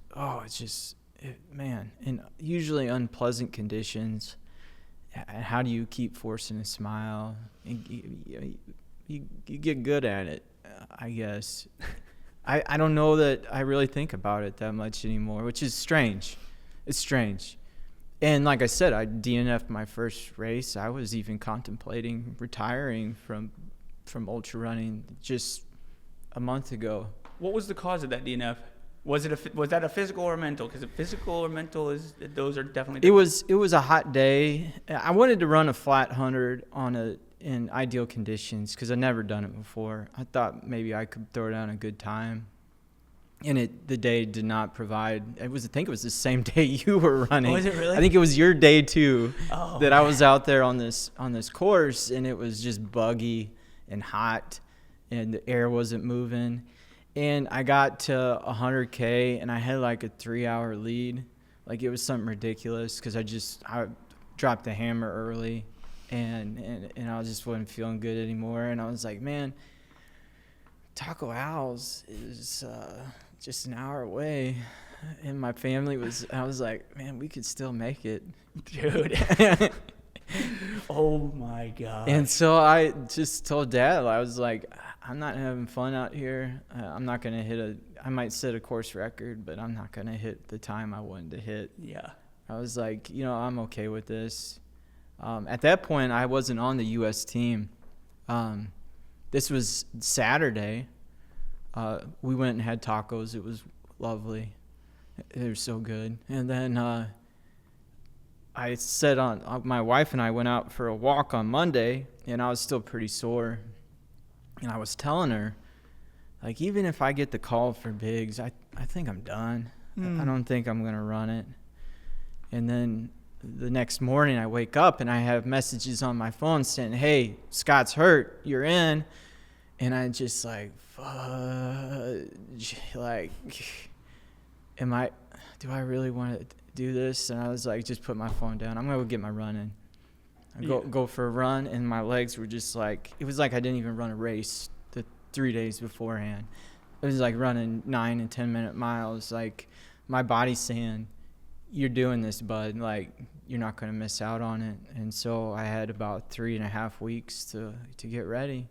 man, in usually unpleasant conditions. How do you keep forcing a smile? You get good at it, I guess. I don't know that I really think about it that much anymore, which is strange. It's strange. And like I said, I DNF'd my first race. I was even contemplating retiring from ultra running just a month ago. What was the cause of that DNF? Was that a physical or mental? Because physical or mental those are definitely different. It was a hot day. I wanted to run a flat 100 in ideal conditions because I'd never done it before. I thought maybe I could throw down a good time. And the day did not provide. I think it was the same day you were running. Was it really? I think it was your day too. That I was out there on this course, and it was just buggy and hot, and the air wasn't moving. And I got to 100K, and I had like a 3-hour lead Like, it was something ridiculous because I dropped the hammer early, and I just wasn't feeling good anymore. And I was like, man, Taco Owl's is just an hour away. And my family I was like, man, we could still make it. Dude. Oh my God. And so I just told Dad, I was like, I'm not having fun out here. I'm not going to I might set a course record, but I'm not going to hit the time I wanted to hit. Yeah. I was like, I'm okay with this. At that point, I wasn't on the U.S. team. This was Saturday. We went and had tacos. It was lovely. They were so good. And then I said my wife and I went out for a walk on Monday, and I was still pretty sore. And I was telling her, like, even if I get the call for Biggs, I think I'm done. I don't think I'm going to run it. And then the next morning I wake up and I have messages on my phone saying, hey, Scott's hurt, you're in. And I just like, fudge, like, do I really want to do this? And I was like, just put my phone down. I'm going to go get my run in. I go for a run, and my legs were just like, it was like I didn't even run a race the 3 days beforehand. It was like running 9 and 10-minute miles. Like, my body's saying, you're doing this, bud. Like, you're not going to miss out on it. And so I had about 3.5 weeks to get ready.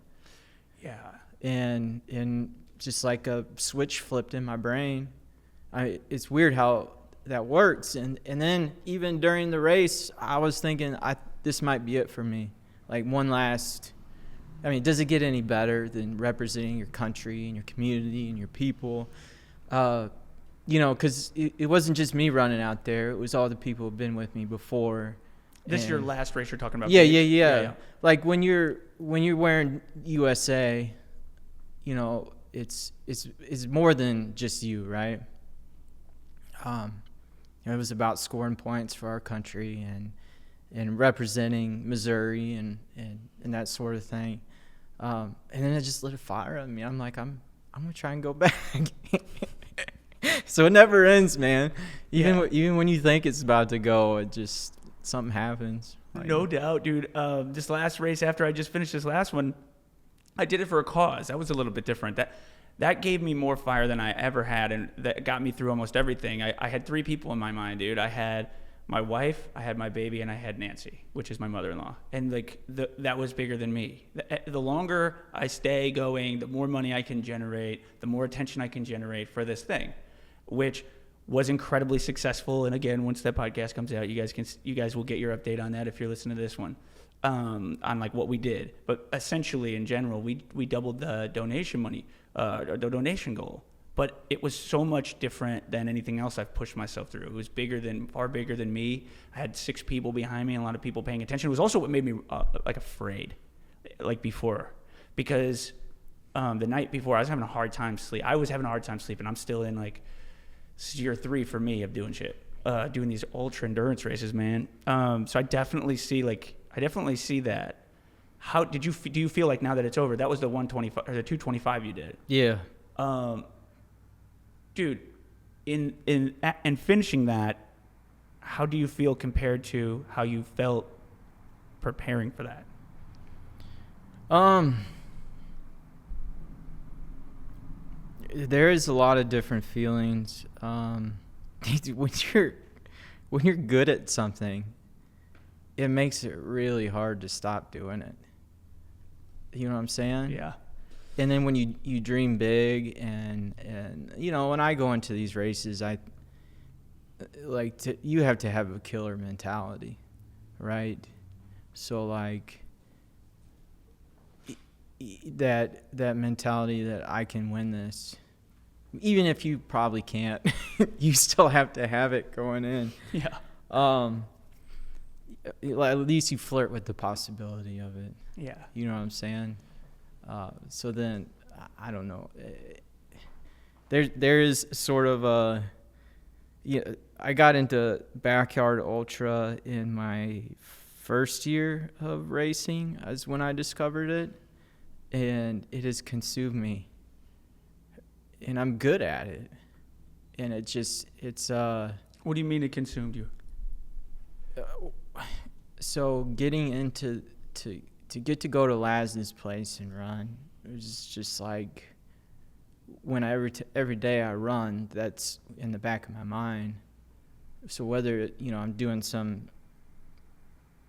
Yeah. And just like a switch flipped in my brain. It's weird how that works. And then even during the race, I was thinking, this might be it for me. Like, one last, does it get any better than representing your country and your community and your people? Because it wasn't just me running out there. It was all the people who've been with me before. This is your last race you're talking about? Yeah. Like, when you're wearing USA, it's more than just you, right? It was about scoring points for our country and representing Missouri and that sort of thing. And then it just lit a fire on me. I'm like, I'm gonna try and go back. So it never ends, man. Even when you think it's about to go, it just something happens. No doubt, dude. This last race, after I just finished this last one, I did it for a cause. That was a little bit different. That gave me more fire than I ever had, and that got me through almost everything. I had 3 people in my mind, dude. I had my wife, I had my baby, and I had Nancy, which is my mother-in-law. And like that was bigger than me. The longer I stay going, the more money I can generate, the more attention I can generate for this thing, which was incredibly successful. And again, once that podcast comes out, you guys will get your update on that if you're listening to this one, on like what we did. But essentially, in general, we doubled the donation money, the donation goal. But it was so much different than anything else I've pushed myself through. It was far bigger than me. I had 6 people behind me and a lot of people paying attention. It was also what made me afraid, like before, because the night before I was having a hard time sleeping. I'm still in like year 3 for me of doing shit, doing these ultra endurance races, man. So I definitely see that. How do you feel like now that it's over? That was the 125 or the 225 you did. Yeah. Dude, in finishing that, how do you feel compared to how you felt preparing for that? There is a lot of different feelings. When you're good at something, it makes it really hard to stop doing it. You know what I'm saying? Yeah. And then when you dream big and when I go into these races, I you have to have a killer mentality, right? So like that mentality that I can win this, even if you probably can't, you still have to have it going in. Yeah. At least you flirt with the possibility of it. Yeah. You know what I'm saying? So then, I don't know. There is sort of a, I got into Backyard Ultra in my first year of racing, is when I discovered it, and it has consumed me. And I'm good at it, and it's What do you mean it consumed you? So getting into to get to go to Laz's place and run, it was just like when every day I run, that's in the back of my mind. So whether I'm doing some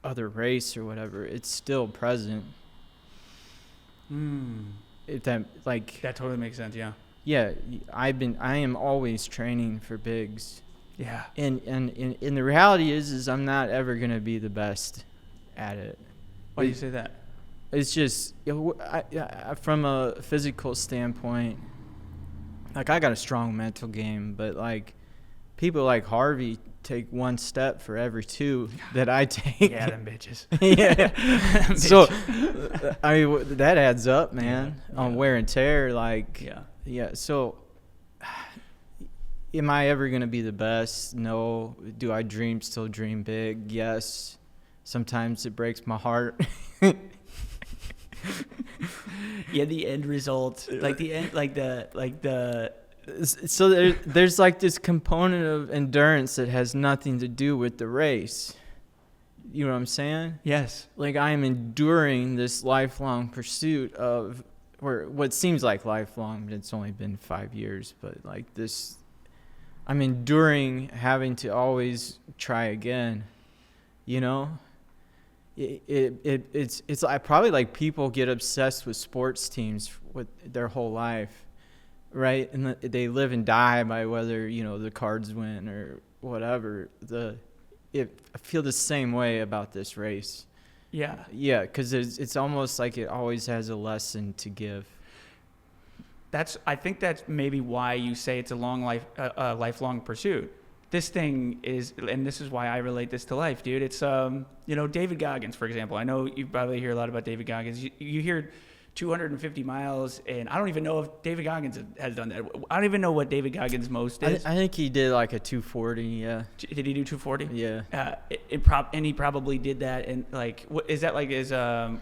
other race or whatever, it's still present. If that That totally makes sense. Yeah. Yeah, I am always training for bigs. Yeah. And the reality is I'm not ever gonna be the best at it. Why do you say that? It's just from a physical standpoint, like I got a strong mental game, but like people like Harvey take one step for every two that I take. Yeah, them bitches. Yeah. So that adds up, man. Yeah. On wear and tear, like yeah. So am I ever gonna be the best? No. Do I still dream big? Yes. Sometimes it breaks my heart. Yeah, the end result, So there's like this component of endurance that has nothing to do with the race. You know what I'm saying? Yes. Like I am enduring this lifelong pursuit of, or what seems like lifelong, but it's only been 5 years. But like this, I'm enduring having to always try again. You know, it's like probably like people get obsessed with sports teams with their whole life. Right, and they live and die by whether the Cards win or whatever. I feel the same way about this race. Yeah, because it's almost like it always has a lesson to give. I think that's maybe why you say it's a lifelong pursuit. This thing is, and this is why I relate this to life, dude. It's David Goggins, for example. I know you probably hear a lot about David Goggins. You hear 250 miles, and I don't even know if David Goggins has done that. I don't even know what David Goggins' most is. I think he did like a 240, yeah. Did he do 240? Yeah. And he probably did that, and like, what is that like? Is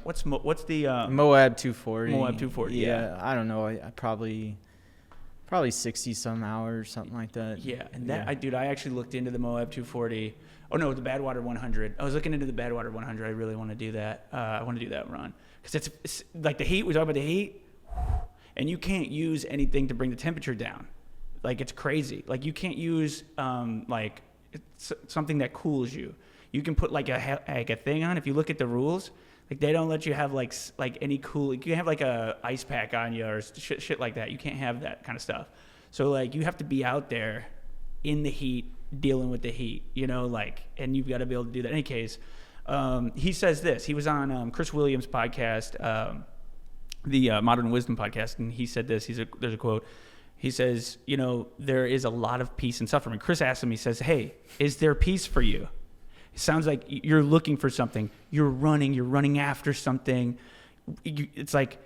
what's the Moab 240? Moab 240. Yeah, I don't know. I probably 60 some hours, something like that. Yeah, and that I actually looked into the Moab 240. Oh no, the Badwater 100. I was looking into the Badwater 100. I really want to do that. I want to do that run. Because it's like the heat, we talk about the heat, and you can't use anything to bring the temperature down. Like, it's crazy. Like, you can't use something that cools you. You can put like a thing on. If you look at the rules, like they don't let you have like any cool. You can have like a ice pack on you or shit like that. You can't have that kind of stuff. So like you have to be out there in the heat, dealing with the heat. And you've got to be able to do that. In any case. He says this. He was on Chris Williams' podcast, the Modern Wisdom podcast, and he said this. There's a quote. He says, there is a lot of peace and suffering. Chris asked him, he says, hey, is there peace for you? It sounds like you're looking for something. You're running after something. It's like,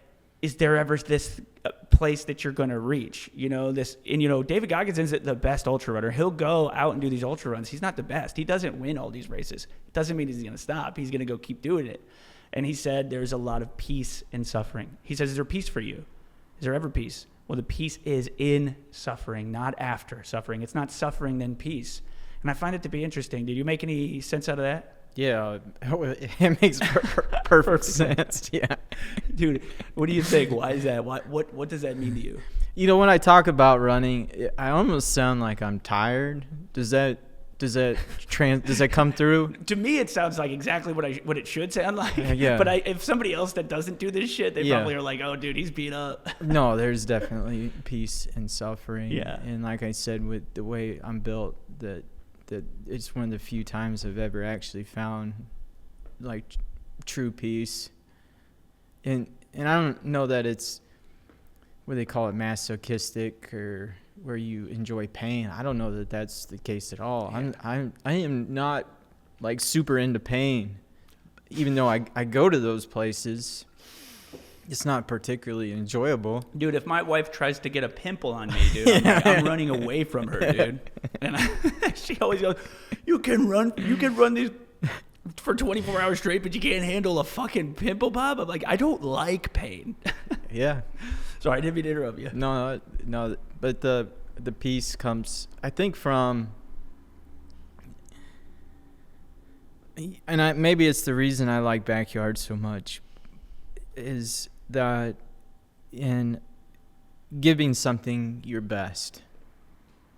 is there ever this place that you're going to reach? David Goggins isn't the best ultra runner. He'll go out and do these ultra runs. He's not the best. He doesn't win all these races. It doesn't mean he's going to stop. He's going to go keep doing it. And he said there's a lot of peace in suffering. He says, is there peace for you? Is there ever peace? Well, the peace is in suffering, not after suffering. It's not suffering then peace. And I find it to be interesting. Did you make any sense out of that? Yeah, it makes perfect sense. Yeah, dude, what do you think? Why is that? What does that mean to you? When I talk about running, I almost sound like I'm tired. Does that come through? To me, it sounds like exactly what it should sound like. Yeah. But if somebody else that doesn't do this shit, they probably are like, oh, dude, he's beat up. No, there's definitely peace and suffering. Yeah. And like I said, with the way I'm built, that it's one of the few times I've ever actually found like true peace. And I don't know that it's what they call it, masochistic, or where you enjoy pain. I don't know that that's the case at all. Yeah. I am not like super into pain, even though I go to those places. It's not particularly enjoyable. Dude, if my wife tries to get a pimple on me, dude, I'm running away from her, dude. And she always goes, you can run these for 24 hours straight, but you can't handle a fucking pimple pop? I'm like, I don't like pain. Yeah. Sorry, I didn't mean to interrupt you. No, but the peace comes, I think, from And maybe it's the reason I like backyard so much, is that in giving something your best,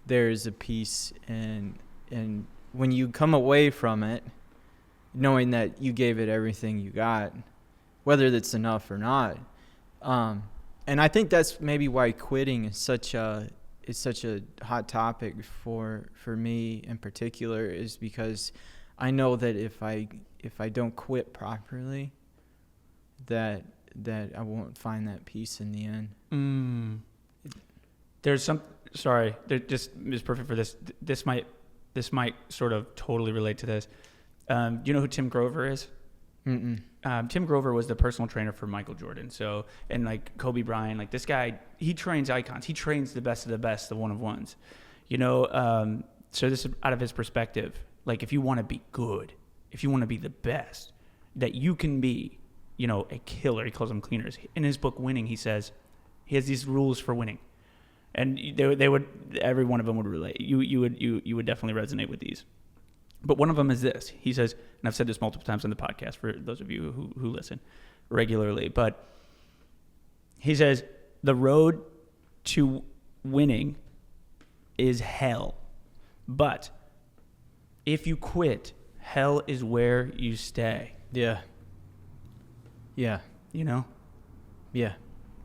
there is a peace, and when you come away from it, knowing that you gave it everything you got, whether that's enough or not. And I think that's maybe why quitting is such a hot topic for me in particular, is because I know that if I don't quit properly, that I won't find that peace in the end. There's some. Sorry, just is perfect for this. This might sort of totally relate to this. Do you know who Tim Grover is? Mm-mm. Tim Grover was the personal trainer for Michael Jordan. So, and like Kobe Bryant, like this guy, he trains icons. He trains the best of the best, the one-of-ones. So this is out of his perspective. Like, if you want to be good, if you want to be the best that you can be, a killer. He calls them cleaners. In his book, Winning, he says he has these rules for winning, and they would, every one of them would relate. You would definitely resonate with these. But one of them is this. He says, and I've said this multiple times on the podcast for those of you who listen regularly, but he says the road to winning is hell, but if you quit, hell is where you stay. Yeah. Yeah. Yeah.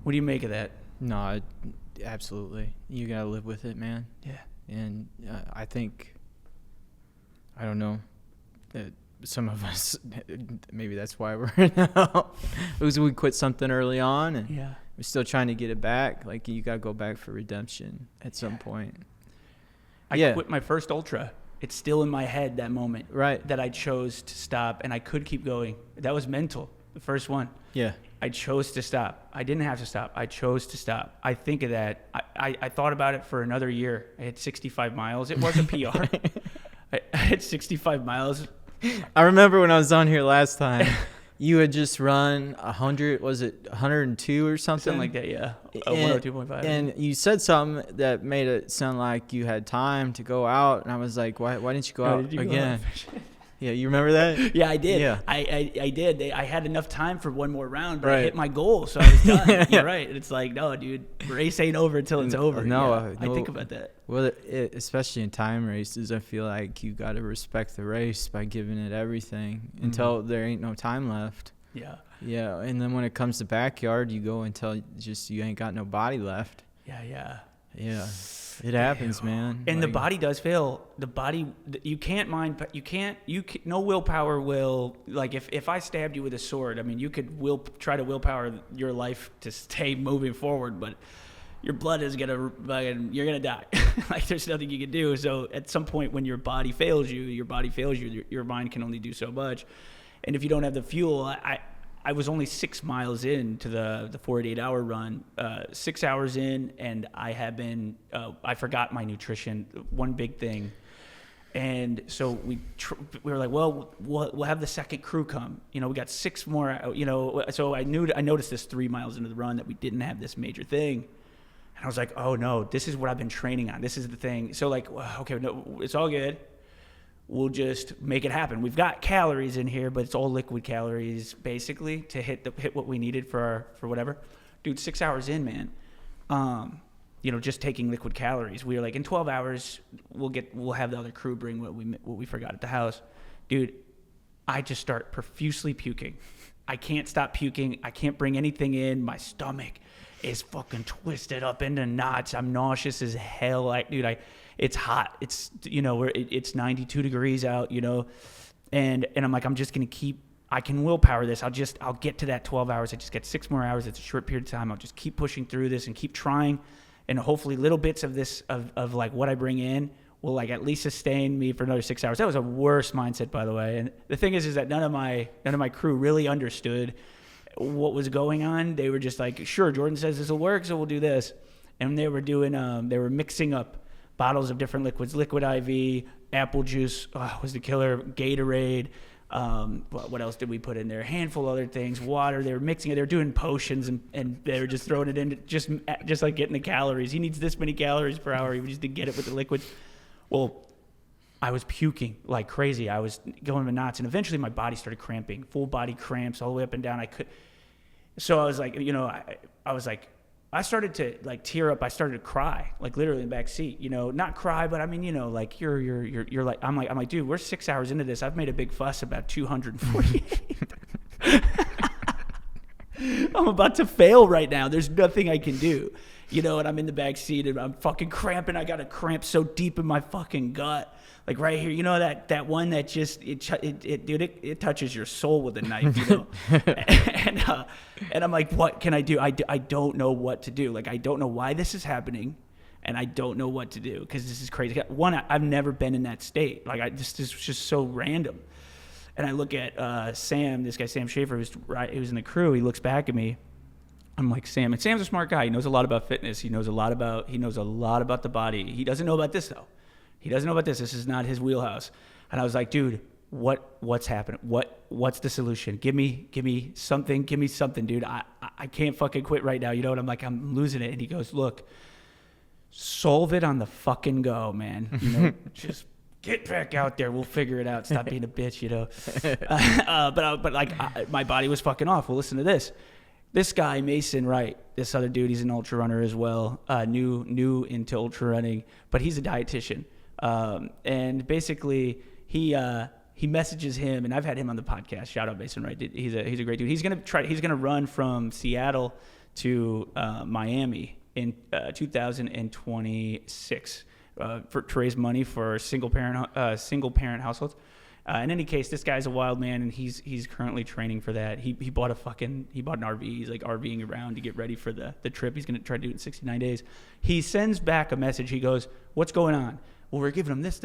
What do you make of that? No, absolutely. You gotta live with it, man. Yeah. And I think, I don't know, that some of us, maybe that's why we're now, because we quit something early on, and we're still trying to get it back. Like, you gotta go back for redemption at some point. I quit my first ultra. It's still in my head, that moment. Right. That I chose to stop, and I could keep going. That was mental, the first one. Yeah. I chose to stop. I didn't have to stop. I chose to stop. I think of that. I thought about it for another year. I had 65 miles. It was a PR. I had 65 miles. I remember when I was on here last time, you had just run 100, was it 102 or something? Something like that, yeah. 102.5. And you said something that made it sound like you had time to go out. And I was like, why didn't you go out again? Yeah, you remember that? Yeah, I did. Yeah. I did. I had enough time for one more round, but right. I hit my goal, so I was done. You're right. It's like, no, dude, race ain't over until it's over. No, I think about that. Well, especially in time races, I feel like you got to respect the race by giving it everything until there ain't no time left. Yeah. Yeah, and then when it comes to backyard, you go until just you ain't got no body left. Yeah. Yeah. It happens, man. And the body does fail. The body, you can't no willpower will, like if I stabbed you with a sword, I mean, you could try to willpower your life to stay moving forward, but your blood is you're going to die. Like, there's nothing you can do. So at some point when your body fails you, your mind can only do so much. And if you don't have the fuel, I was only 6 miles into the 48-hour run, 6 hours in, and I have been, I forgot my nutrition, one big thing. And so we were like, well, we'll have the second crew come. We got 6 more, so I noticed this 3 miles into the run that we didn't have this major thing. And I was like, oh no, this is what I've been training on. This is the thing. So like, okay, no, it's all good. We'll just make it happen. We've got calories in here, but it's all liquid calories basically to hit what we needed for whatever. Dude, 6 hours in, man. Just taking liquid calories. We were like, in 12 hours, we'll have the other crew bring what we forgot at the house. Dude, I just start profusely puking. I can't stop puking. I can't bring anything in. My stomach is fucking twisted up into knots. I'm nauseous as hell. It's hot. It's, it's 92 degrees out, and I'm like, I'm just going to I can willpower this. I'll get to that 12 hours. I just get 6 more hours. It's a short period of time. I'll just keep pushing through this and keep trying. And hopefully little bits of this, of like what I bring in will like at least sustain me for another 6 hours. That was a worse mindset, by the way. And the thing is that none of my crew really understood what was going on. They were just like, sure, Jordan says this will work, so we'll do this. And they were mixing up bottles of different liquids, liquid IV, apple juice was the killer, Gatorade. What else did we put in there? A handful of other things, water. They were mixing it. They were doing potions and they were just throwing it in, just like getting the calories. He needs this many calories per hour. He just didn't get it with the liquids. Well, I was puking like crazy. I was going to knots, and eventually my body started cramping, full body cramps all the way up and down. So I was like, I was like, I started to like tear up. I started to cry, like literally in the back seat, not cry, but I mean, like you're like, I'm like, dude, we're 6 hours into this. I've made a big fuss about 248. I'm about to fail right now. There's nothing I can do, and I'm in the back seat and I'm fucking cramping. I got a cramp so deep in my fucking gut. Like right here, that one that just it touches your soul with a knife, and I'm like, what can I do? I don't know what to do. Like I don't know why this is happening, and I don't know what to do because this is crazy. One, I've never been in that state. Like this was just so random. And I look at Sam, this guy Sam Schaefer, he was in the crew. He looks back at me. I'm like, Sam, and Sam's a smart guy. He knows a lot about fitness. He knows a lot about the body. He doesn't know about this though. He doesn't know about this. This is not his wheelhouse. And I was like, dude, what's happening? What's the solution? Give me something. Give me something, dude. I can't fucking quit right now. And I'm like, I'm losing it. And he goes, look, solve it on the fucking go, man. Just get back out there. We'll figure it out. Stop being a bitch, But my body was fucking off. Well, listen to this. This guy, Mason Wright, this other dude, he's an ultra runner as well, new into ultra running, but he's a dietitian. And basically he messages him, and I've had him on the podcast. Shout out Mason Wright. He's a great dude. He's going to run from Seattle to Miami in 2026 to raise money for single parent households. In any case, this guy's a wild man, and he's currently training for that. He bought an RV. He's like RVing around to get ready for the trip. He's going to try to do it in 69 days. He sends back a message. He goes, what's going on? Well, we're giving him this.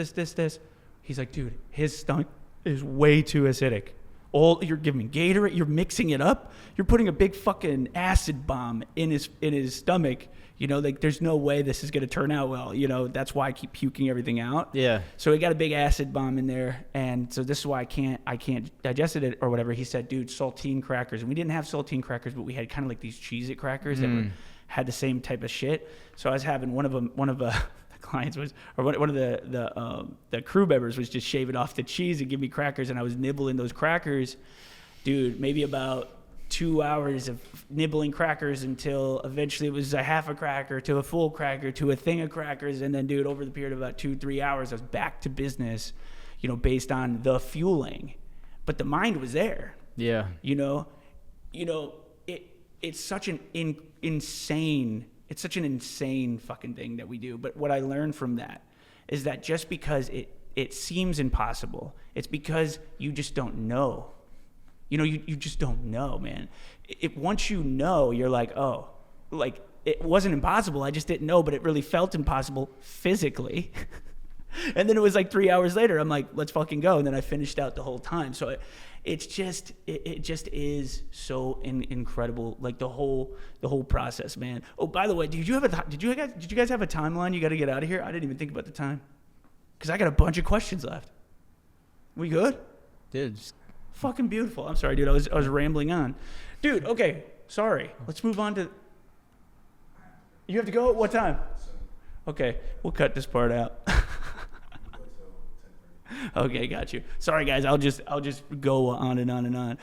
He's like, dude, his stomach is way too acidic. You're giving him Gatorade. You're mixing it up. You're putting a big fucking acid bomb in his stomach. Like there's no way this is going to turn out well. That's why I keep puking everything out. Yeah. So he got a big acid bomb in there, and so this is why I can't digest it or whatever. He said, dude, saltine crackers, and we didn't have saltine crackers, but we had kind of like these Cheez-It crackers that had the same type of shit. So I was having one of the clients was, or one of the crew members was just shaving off the cheese and give me crackers, and I was nibbling those crackers, dude, maybe about 2 hours of nibbling crackers until eventually it was a half a cracker to a full cracker to a thing of crackers, and then, dude, over the period of about 2-3 hours, I was back to business, based on the fueling, but the mind was there. Yeah. It's such an insane fucking thing that we do. But what I learned from that is that just because it seems impossible, it's because you just don't know. You just don't know, man. Once you know, you're like, oh, like it wasn't impossible. I just didn't know, but it really felt impossible physically. And then it was like 3 hours later, I'm like, let's fucking go. And then I finished out the whole time. So it just is so incredible, like the whole process, man. Oh, by the way, did you guys have a timeline? You got to get out of here. I didn't even think about the time because I got a bunch of questions left. We good? Dude, fucking beautiful. I'm sorry, dude. I was rambling on, dude. Okay, sorry. Let's move on to. You have to go at what time? Okay, we'll cut this part out. Okay, got you. Sorry, guys. I'll just go on and on and on.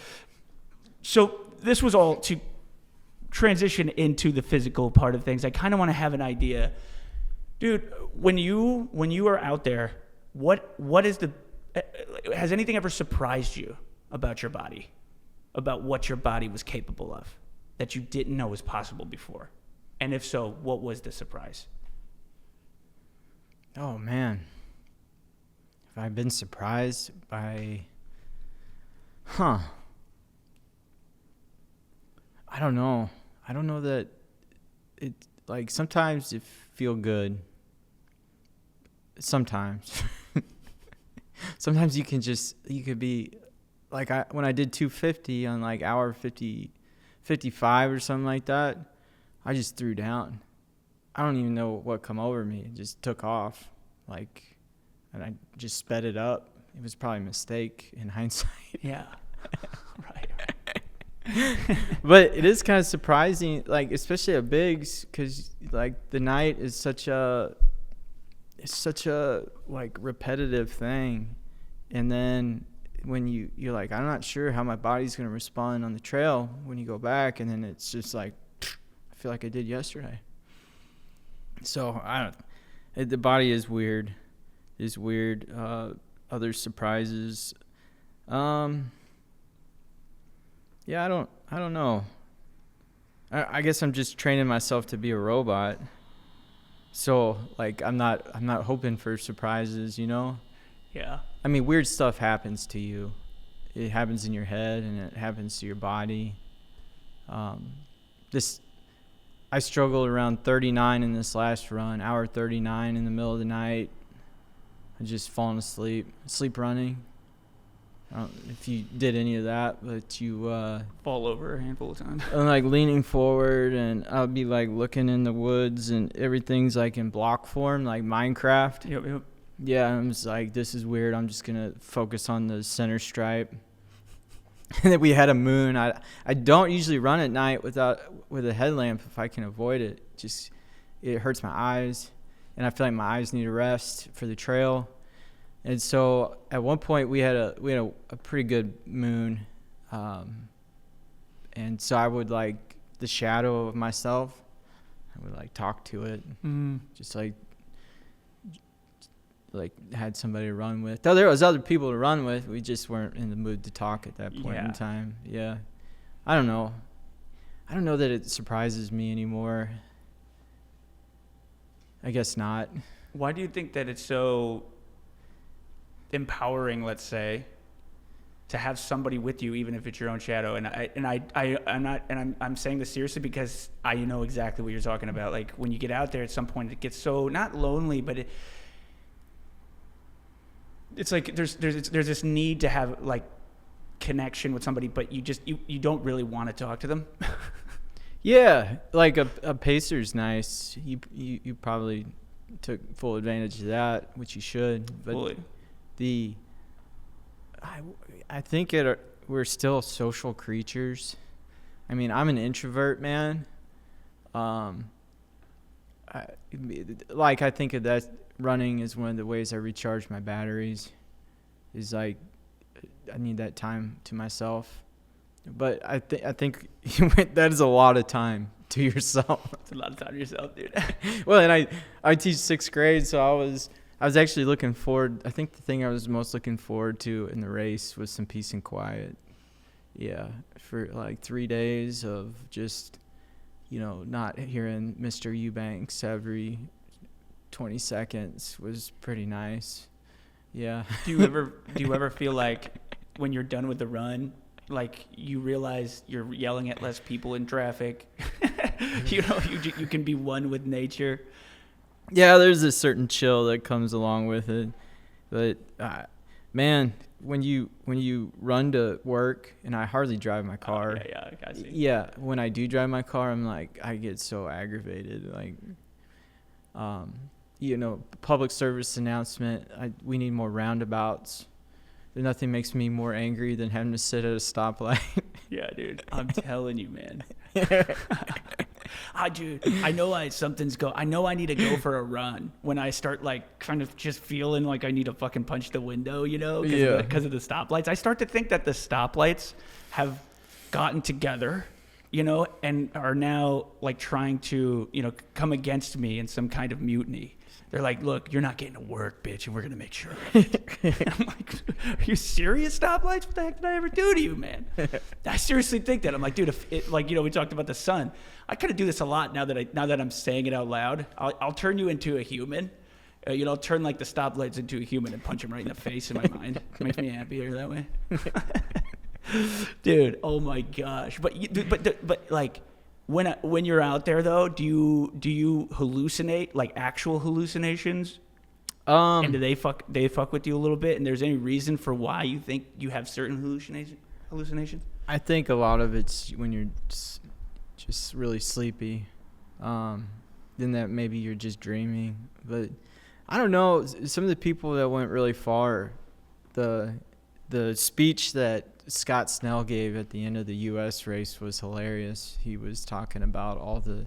So this was all to transition into the physical part of things. I kind of want to have an idea, dude. When you are out there, what is has anything ever surprised you about your body, about what your body was capable of that you didn't know was possible before? And if so, what was the surprise? Oh man. I've been surprised by, I don't know. I don't know that it, like, sometimes it feel good. Sometimes. Sometimes you could be, like, when I did 250 on, like, hour 55 or something like that, I just threw down. I don't even know what come over me. It just took off, like... And I just sped it up. It was probably a mistake in hindsight. Yeah. Right. But it is kind of surprising, like, especially at bigs, because, like, the night is such a it's such a like repetitive thing, and then when you're like, I'm not sure how my body's gonna respond on the trail when you go back, and then it's just like, I feel like I did yesterday. So the body is weird. Other surprises. Yeah, I don't know. I guess I'm just training myself to be a robot. So like I'm not hoping for surprises, you know? Yeah. I mean, weird stuff happens to you. It happens in your head and it happens to your body. I struggled around 39 in this last run, hour 39 in the middle of the night. I just fallen asleep running. I don't know if you did any of that, but you fall over a handful of times. I'm like leaning forward, and I'll be like looking in the woods, and everything's like in block form, like Minecraft. Yep. Yeah, I'm just like, this is weird. I'm just gonna focus on the center stripe. And then we had a moon. I don't usually run at night with a headlamp if I can avoid it. Just it hurts my eyes, and I feel like my eyes need a rest for the trail. And so at one point we had a pretty good moon, and so I would like the shadow of myself. I would like talk to it, just like had somebody to run with. Though there was other people to run with, we just weren't in the mood to talk at that point in time. Yeah, I don't know that it surprises me anymore. I guess not. Why do you think that it's so empowering, let's say, to have somebody with you, even if it's your own shadow? I'm saying this seriously because I know exactly what you're talking about. Like when you get out there, at some point it gets so not lonely, but it's like there's this need to have like connection with somebody, but you don't really want to talk to them. Yeah, like a pacer's nice. You probably took full advantage of that, which you should. But Fully. I think we're still social creatures. I mean, I'm an introvert, man. I think of that. Running is one of the ways I recharge my batteries. Is like I need that time to myself. But I think that is a lot of time to yourself. It's a lot of time to yourself, dude. Well, and I teach 6th grade, so I was actually looking forward. I think the thing I was most looking forward to in the race was some peace and quiet. Yeah, for like 3 days of just, not hearing Mr. Eubanks every 20 seconds was pretty nice. Yeah. Do you ever feel like when you're done with the run, like you realize you're yelling at less people in traffic? You can be one with nature. Yeah, there's a certain chill that comes along with it. But man, when you run to work, and I hardly drive my car. Yeah, I see. Yeah, when I do drive my car, I'm like, I get so aggravated. Like, public service announcement. We need more roundabouts. Nothing makes me more angry than having to sit at a stoplight. Yeah, dude. I'm telling you, man. Dude, I know I know I need to go for a run when I start like kind of just feeling like I need to fucking punch the window, because of the stoplights. I start to think that the stoplights have gotten together, and are now like trying to, come against me in some kind of mutiny. They're like, look, you're not getting to work, bitch, and we're going to make sure. I'm like, are you serious, stoplights? What the heck did I ever do to you, man? I seriously think that. I'm like, dude, we talked about the sun. I kind of do this a lot now that I'm saying it out loud. I'll turn you into a human. I'll turn like the stoplights into a human and punch him right in the face in my mind. It makes me happier that way. Dude, oh my gosh. But like, when you're out there though, do you hallucinate, like actual hallucinations? And do they fuck with you a little bit? And there's any reason for why you think you have certain hallucinations? I think a lot of it's when you're just really sleepy. Then that maybe you're just dreaming. But I don't know. Some of the people that went really far, the speech that Scott Snell gave at the end of the U.S. race was hilarious. He was talking about it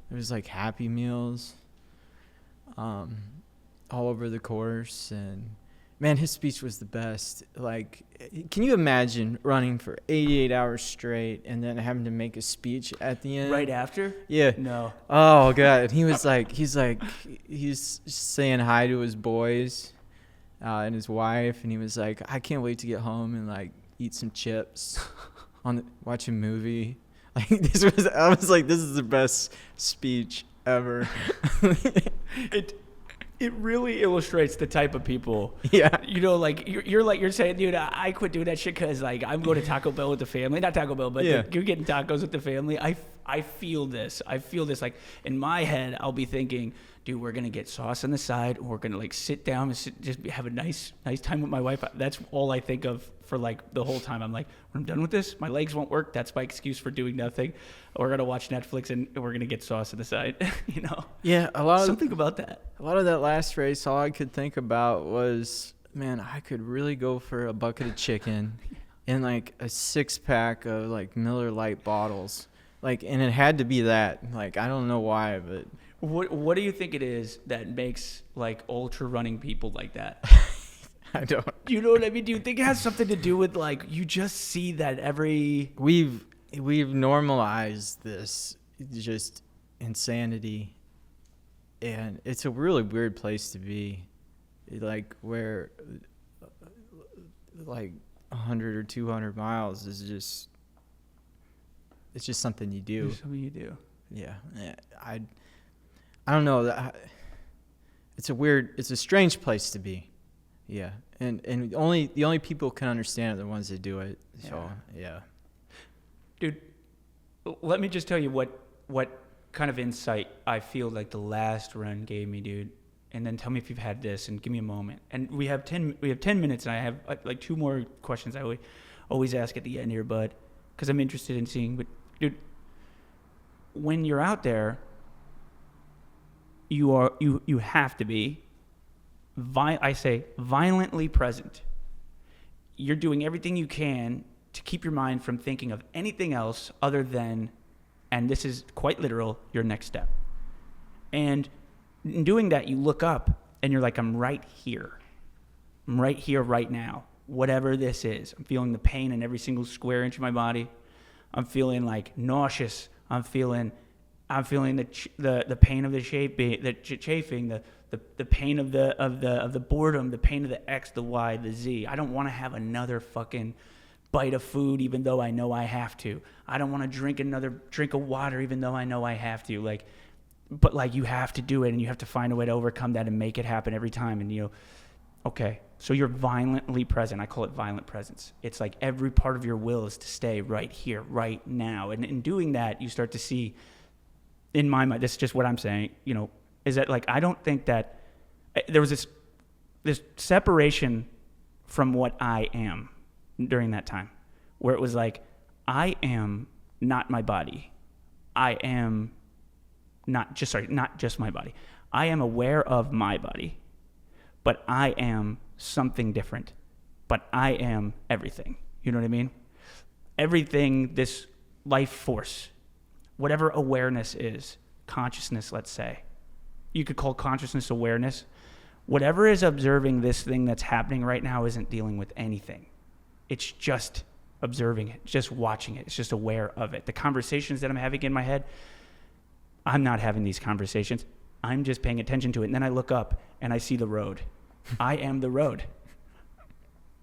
was like Happy Meals. all over the course. And man, his speech was the best. Like, can you imagine running for 88 hours straight and then having to make a speech at the end? Right after? Yeah. No. Oh God. And he's saying hi to his boys and his wife, and he was like, I can't wait to get home and like eat some chips watch a movie. Like I was like, this is the best speech ever. It really illustrates the type of people. Yeah. You know, like you're saying, dude, I quit doing that shit because like I'm going to Taco Bell with the family. Not Taco Bell, but Yeah. you're getting tacos with the family. I feel this. Like in my head, I'll be thinking, dude, we're gonna get sauce on the side. We're gonna like sit down and just have a nice time with my wife. That's all I think of for like the whole time. I'm like, when I'm done with this, my legs won't work. That's my excuse for doing nothing. We're gonna watch Netflix and we're gonna get sauce on the side. You know? Yeah, Something about that. A lot of that last race, all I could think about was, man, I could really go for a bucket of chicken and like a 6-pack of like Miller Lite bottles. Like, and it had to be that. Like, I don't know why, but what do you think it is that makes like ultra running people like that? I don't. You know what I mean? Do you think it has something to do with like you just see that we've normalized this just insanity, and it's a really weird place to be, like where like 100 or 200 miles is just, it's just something you do. It's something you do. Yeah. I don't know. It's a strange place to be. Yeah. And the only people who can understand it are the ones that do it. So, yeah. Dude, let me just tell you what kind of insight I feel like the last run gave me, dude. And then tell me if you've had this and give me a moment. And we have 10 minutes, and I have like 2 more questions I always ask at the end here, bud, because I'm interested in seeing. But dude, when you're out there, you have to be violently present. You're doing everything you can to keep your mind from thinking of anything else other than, and this is quite literal, your next step. And in doing that, you look up and you're like, I'm right here. I'm right here right now. Whatever this is. I'm feeling the pain in every single square inch of my body. I'm feeling like nauseous. I'm feeling the pain of the chafing, the pain of the boredom, the pain of the X, the Y, the Z. I don't want to have another fucking bite of food even though I know I have to. I don't want to drink another drink of water even though I know I have to. But you have to do it, and you have to find a way to overcome that and make it happen every time. And okay, so you're violently present. I call it violent presence. It's like every part of your will is to stay right here, right now. And in doing that, you start to see, in my mind, this is just what I'm saying, is that I don't think that there was this separation from what I am during that time, where it was like, I am not my body. I am not just my body. I am aware of my body, but I am something different. But I am everything. You know what I mean? Everything, this life force, whatever awareness is, consciousness, let's say. You could call consciousness awareness. Whatever is observing this thing that's happening right now isn't dealing with anything. It's just observing it, just watching it. It's just aware of it. The conversations that I'm having in my head, I'm not having these conversations. I'm just paying attention to it. And then I look up and I see the road. I am the road.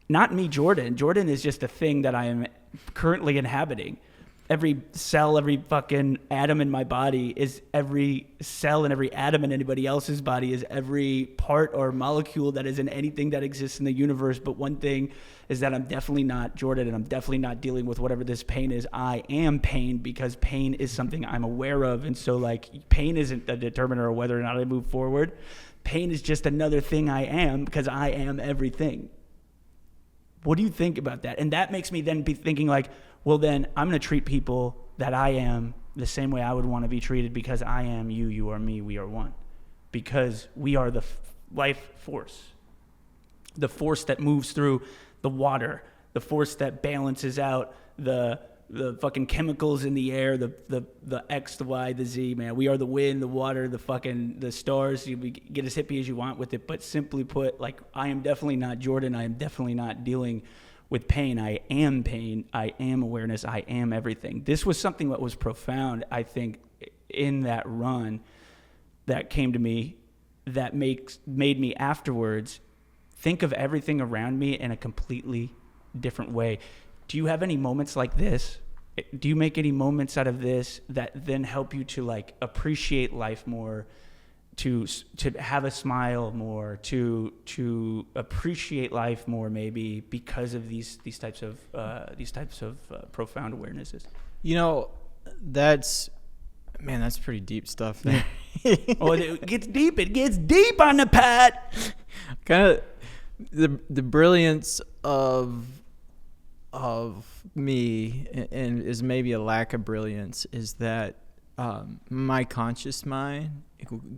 Not me, Jordan. Jordan is just a thing that I am currently inhabiting. Every cell, every fucking atom in my body is every cell, and every atom in anybody else's body is every part or molecule that is in anything that exists in the universe. But one thing is that I'm definitely not Jordan, and I'm definitely not dealing with whatever this pain is. I am pain, because pain is something I'm aware of. And so pain isn't a determiner of whether or not I move forward. Pain is just another thing I am, because I am everything. What do you think about that? And that makes me then be thinking well, then I'm going to treat people that I am the same way I would want to be treated, because I am you, you are me, we are one. Because we are the life force. The force that moves through the water. The force that balances out the fucking chemicals in the air, the X, the Y, the Z, man. We are the wind, the water, the stars. You get as hippie as you want with it, but simply put, like, I am definitely not Jordan. I am definitely not dealing with pain. I am pain. I am awareness. I am everything. This was something that was profound, I think, in that run that came to me that made me afterwards think of everything around me in a completely different way. Do you have any moments like this? Do you make any moments out of this that then help you to like appreciate life more, to have a smile more, to appreciate life more, maybe because of these types of profound awarenesses? You know, that's pretty deep stuff there. Oh, it gets deep. It gets deep on the pad. Kind of the brilliance of me, and is maybe a lack of brilliance, is that my conscious mind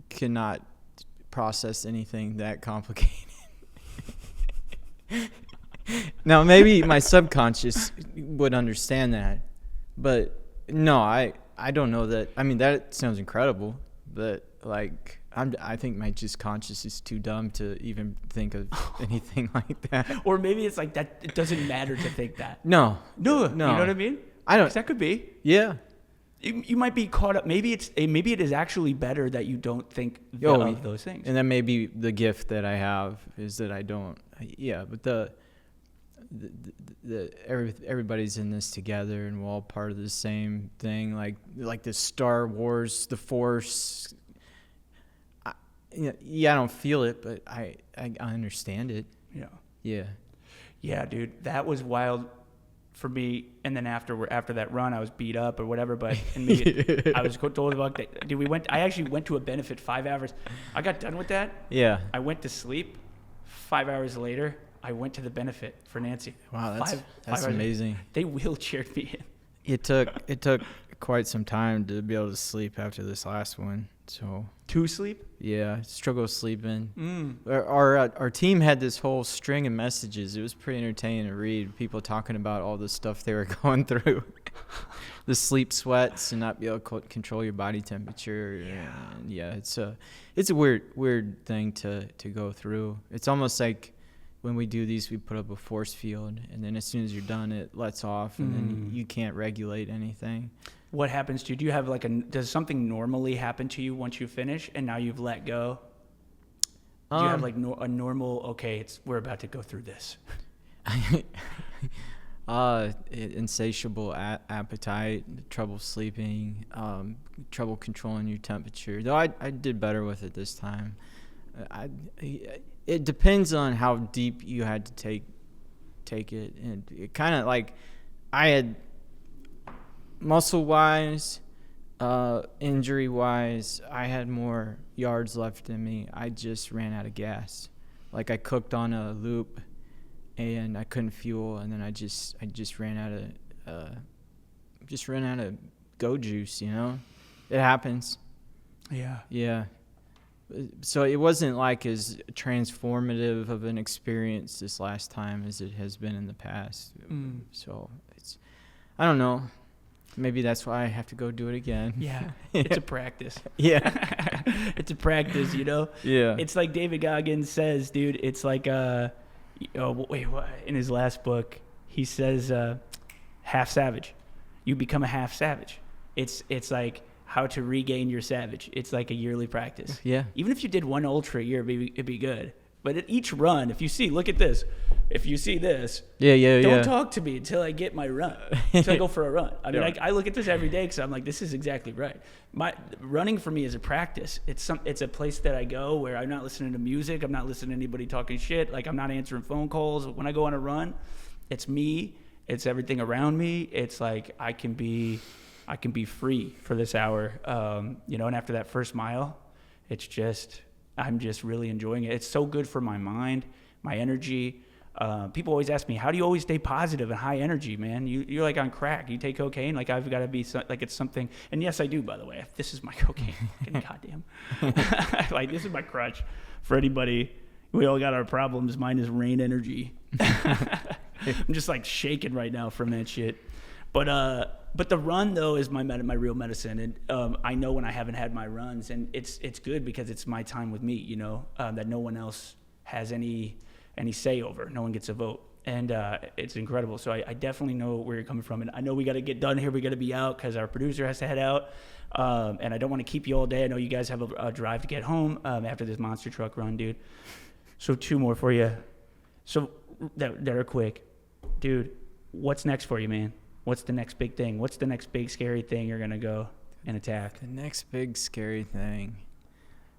cannot process anything that complicated. Now, maybe my subconscious would understand that, but no, I don't know that. I mean, that sounds incredible, but like I think my just conscious is too dumb to even think of anything like that. Or maybe it's like that. It doesn't matter to think that. No. You know what I mean? I don't. 'Cause that could be. Yeah. You might be caught up. Maybe it is actually better that you don't think of those things. And that may be the gift that I have, is that I don't. Yeah, but everybody's in this together, and we're all part of the same thing. Like the Star Wars, the Force. I don't feel it, but I understand it. Yeah, dude, that was wild for me. And then after that run, I was beat up or whatever. But I was told about that. Dude, I actually went to a benefit 5 hours. I got done with that. Yeah. I went to sleep. 5 hours later, I went to the benefit for Nancy. Wow, that's amazing. They wheelchaired me in. It took quite some time to be able to sleep after this last one. So to sleep? Yeah, struggle sleeping. Our team had this whole string of messages. It was pretty entertaining to read. People talking about all the stuff they were going through, the sleep sweats, and not be able to control your body temperature. And it's a weird thing to go through. It's almost like when we do these, we put up a force field, and then as soon as you're done, it lets off, and then you can't regulate anything. What happens to you? Do you have does something normally happen to you once you finish and now you've let go? Do you have like a normal, okay, we're about to go through this? Insatiable appetite, trouble sleeping, trouble controlling your temperature. Though I did better with it this time. It depends on how deep you had to take it, and it kind of like I had muscle-wise, injury-wise, I had more yards left in me. I just ran out of gas. Like I cooked on a loop, and I couldn't fuel, and then I just ran out of go juice. You know, it happens. Yeah. So it wasn't like as transformative of an experience this last time as it has been in the past. So I don't know. Maybe that's why I have to go do it again. Yeah, it's a practice. Yeah. It's a practice, you know? Yeah. It's like David Goggins says, dude, it's like, in his last book, he says, half savage. You become a half savage. It's like how to regain your savage. It's like a yearly practice. Yeah. Even if you did one ultra a year, it'd be good. But at each run, if you see, look at this. If you see this, don't talk to me until I get my run, until I go for a run. I mean, I look at this every day because I'm like, this is exactly right. Running for me is a practice. It's a place that I go where I'm not listening to music. I'm not listening to anybody talking shit. Like, I'm not answering phone calls. When I go on a run, it's me. It's everything around me. It's like I can be free for this hour. And after that first mile, I'm just really enjoying it. It's so good for my mind, my energy. People always ask me, how do you always stay positive and high energy, man? You're like on crack. You take cocaine? Like, I've got to be like it's something. And yes, I do, by the way. This is my cocaine. Goddamn. Like, this is my crutch for anybody. We all got our problems. Mine is rain energy. I'm just like shaking right now from that shit. But the run though is my real medicine, and I know when I haven't had my runs, and it's good because it's my time with me, you know, that no one else has any say over. No one gets a vote, and it's incredible. So I definitely know where you're coming from, and I know we got to get done here. We got to be out because our producer has to head out, and I don't want to keep you all day. I know you guys have a drive to get home after this monster truck run, dude. So 2 more for you. So that are quick, dude. What's next for you, man? What's the next big thing? What's the next big scary thing you're gonna go and attack? The next big scary thing.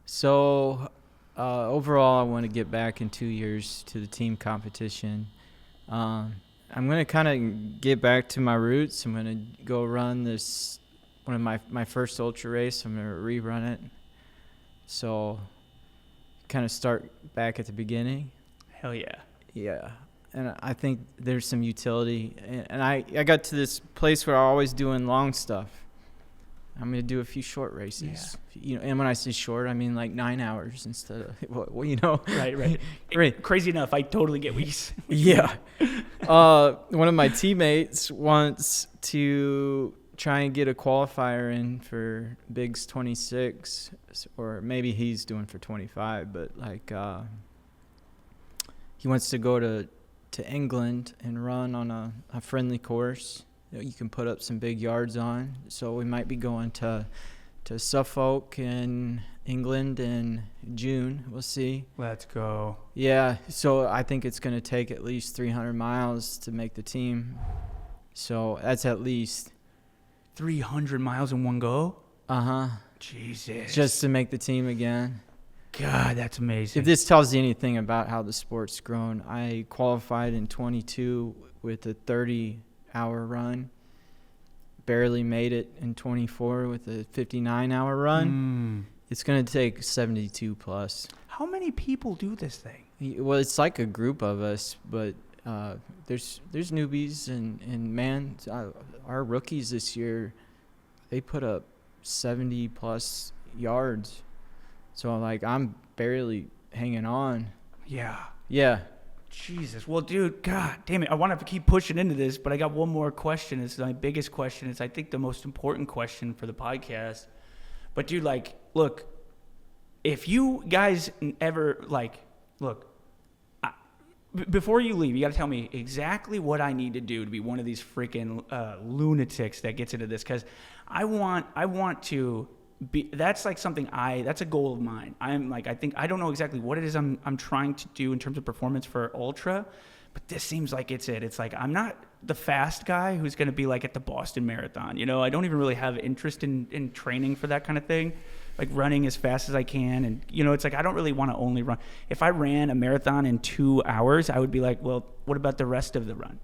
So overall, I want to get back in 2 years to the team competition. I'm gonna kind of get back to my roots. I'm gonna go run this one of my first ultra race. I'm gonna rerun it. So kind of start back at the beginning. Hell yeah. Yeah. And I think there's some utility. And I got to this place where I'm always doing long stuff. I'm going to do a few short races. Yeah. You know, and when I say short, I mean like 9 hours instead of, well, you know. Right. Right. Crazy enough, I totally get what you say. Yeah. One of my teammates wants to try and get a qualifier in for Bigs 26, or maybe he's doing for 25, but like he wants to go to England and run on a friendly course that you can put up some big yards on. So we might be going to Suffolk in England in June. We'll see. Let's go. Yeah, so I think it's going to take at least 300 miles to make the team. So that's at least 300 miles in one go? Uh-huh. Jesus. Just to make the team again. God, that's amazing. If this tells you anything about how the sport's grown, I qualified in 22 with a 30-hour run. Barely made it in 24 with a 59-hour run. It's going to take 72 plus. How many people do this thing? Well, it's like a group of us, but there's newbies and man, our rookies this year, they put up 70 plus yards. So like I'm barely hanging on. Yeah. Jesus. Well, dude, God damn it. I want to keep pushing into this, but I got one more question. It's my biggest question. It's, I think, the most important question for the podcast. But, dude, like, look, if you guys ever, like, look, before you leave, you got to tell me exactly what I need to do to be one of these freaking lunatics that gets into this. Because I want to be, that's like something that's a goal of mine. I'm like, I don't know exactly what it is I'm trying to do in terms of performance for ultra, but this seems like it's it. It's like, I'm not the fast guy who's going to be like at the Boston Marathon. You know, I don't even really have interest in training for that kind of thing. Like running as fast as I can. And, you know, it's like, I don't really want to only run. If I ran a marathon in 2 hours, I would be like, well, what about the rest of the run?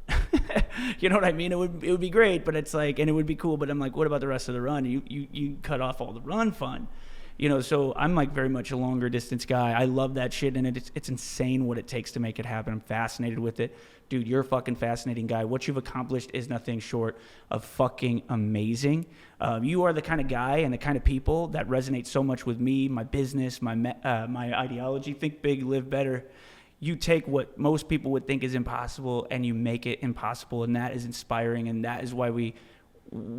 You know what I mean? It would be great, but it's like, and it would be cool, but I'm like, what about the rest of the run? You cut off all the run fun. You know, so I'm like very much a longer distance guy. I love that shit, and it's insane what it takes to make it happen. I'm fascinated with it. Dude, you're a fucking fascinating guy. What you've accomplished is nothing short of fucking amazing. You are the kind of guy and the kind of people that resonate so much with me, my business, my ideology. Think big, live better. You take what most people would think is impossible and you make it impossible, and that is inspiring, and that is why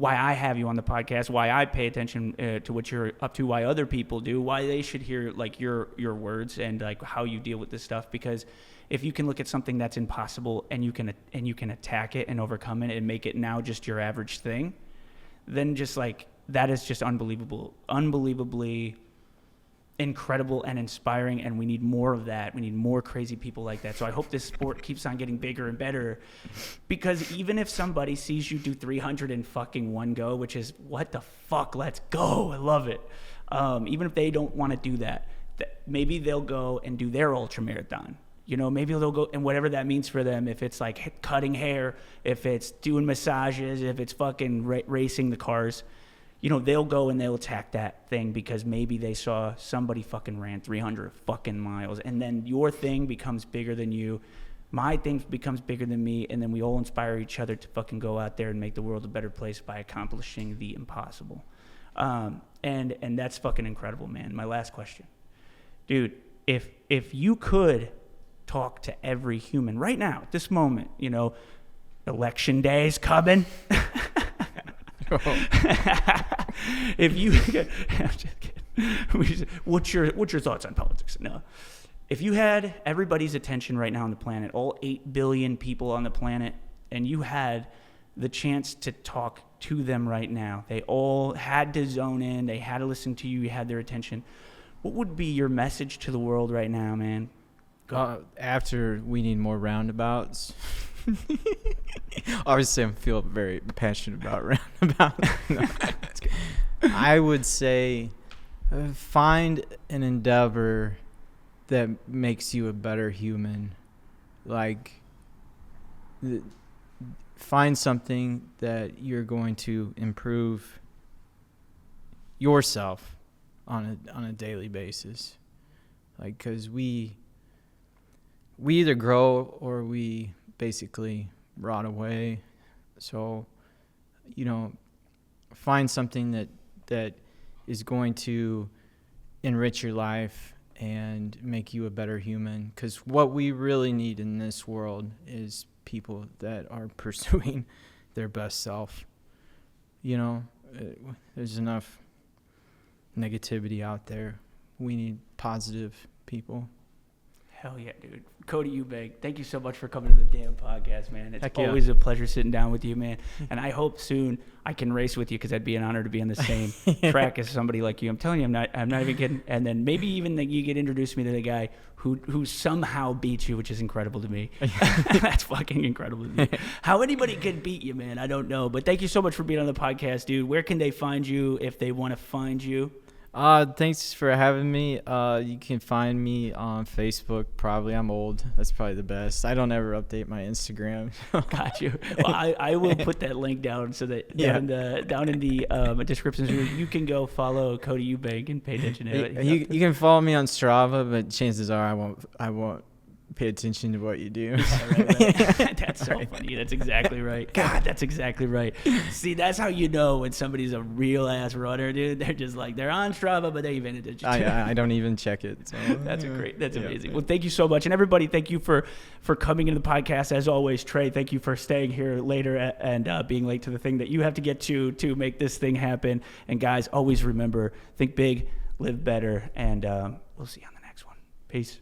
I have you on the podcast, why I pay attention to what you're up to, why other people do, why they should hear like your words and like how you deal with this stuff. Because if you can look at something that's impossible and you can attack it and overcome it and make it now just your average thing, then just like that is just unbelievably incredible and inspiring, and we need more of that. We need more crazy people like that. So I hope this sport keeps on getting bigger and better, because even if somebody sees you do 300 in fucking one go, which is what the fuck, let's go, I love it. Even if they don't want to do that, maybe they'll go and do their ultra marathon. You know, maybe they'll go, and whatever that means for them, if it's like cutting hair, if it's doing massages, if it's fucking racing the cars, you know, they'll go and they'll attack that thing because maybe they saw somebody fucking ran 300 fucking miles, and then your thing becomes bigger than you. My thing becomes bigger than me, and then we all inspire each other to fucking go out there and make the world a better place by accomplishing the impossible. And that's fucking incredible, man. My last question. Dude, if you could talk to every human right now at this moment, you know, election day is coming. If you, I'm just kidding. What's your thoughts on politics? No. If you had everybody's attention right now on the planet, all 8 billion people on the planet, and you had the chance to talk to them right now, they all had to zone in, they had to listen to you, you had their attention, what would be your message to the world right now, man? After we need more roundabouts. Obviously, I feel very passionate about roundabouts. No, I would say find an endeavor that makes you a better human. Like, find something that you're going to improve yourself on a daily basis. Like, because we either grow or we basically rot away. So, find something that is going to enrich your life and make you a better human. Because what we really need in this world is people that are pursuing their best self. There's enough negativity out there. We need positive people. Hell yeah, dude. Cody Eubanks, thank you so much for coming to the damn podcast, man. It's always a pleasure sitting down with you, man. And I hope soon I can race with you, because that'd be an honor to be on the same track as somebody like you. I'm telling you, I'm not even kidding. And then maybe even you get introduced me to the guy who somehow beats you, which is incredible to me. That's fucking incredible to me. How anybody could beat you, man, I don't know. But thank you so much for being on the podcast, dude. Where can they find you if they want to find you? Thanks for having me. You can find me on Facebook. Probably. I'm old. That's probably the best. I don't ever update my Instagram. Got you. Well, I will put that link down so that down in the description, you can go follow Cody Eubanks and pay attention to it. You can follow me on Strava, but chances are I won't pay attention to what you do. Right. That's so funny. That's exactly right. God, that's exactly right. See, that's how you know when somebody's a real ass runner, dude. They're just like, they're on Strava, but they even attention. I don't even check it. So. That's amazing. Well, thank you so much. And everybody, thank you for coming into the podcast. As always, Trey, thank you for staying here later and being late to the thing that you have to get to make this thing happen. And guys, always remember, think big, live better, and we'll see you on the next one. Peace.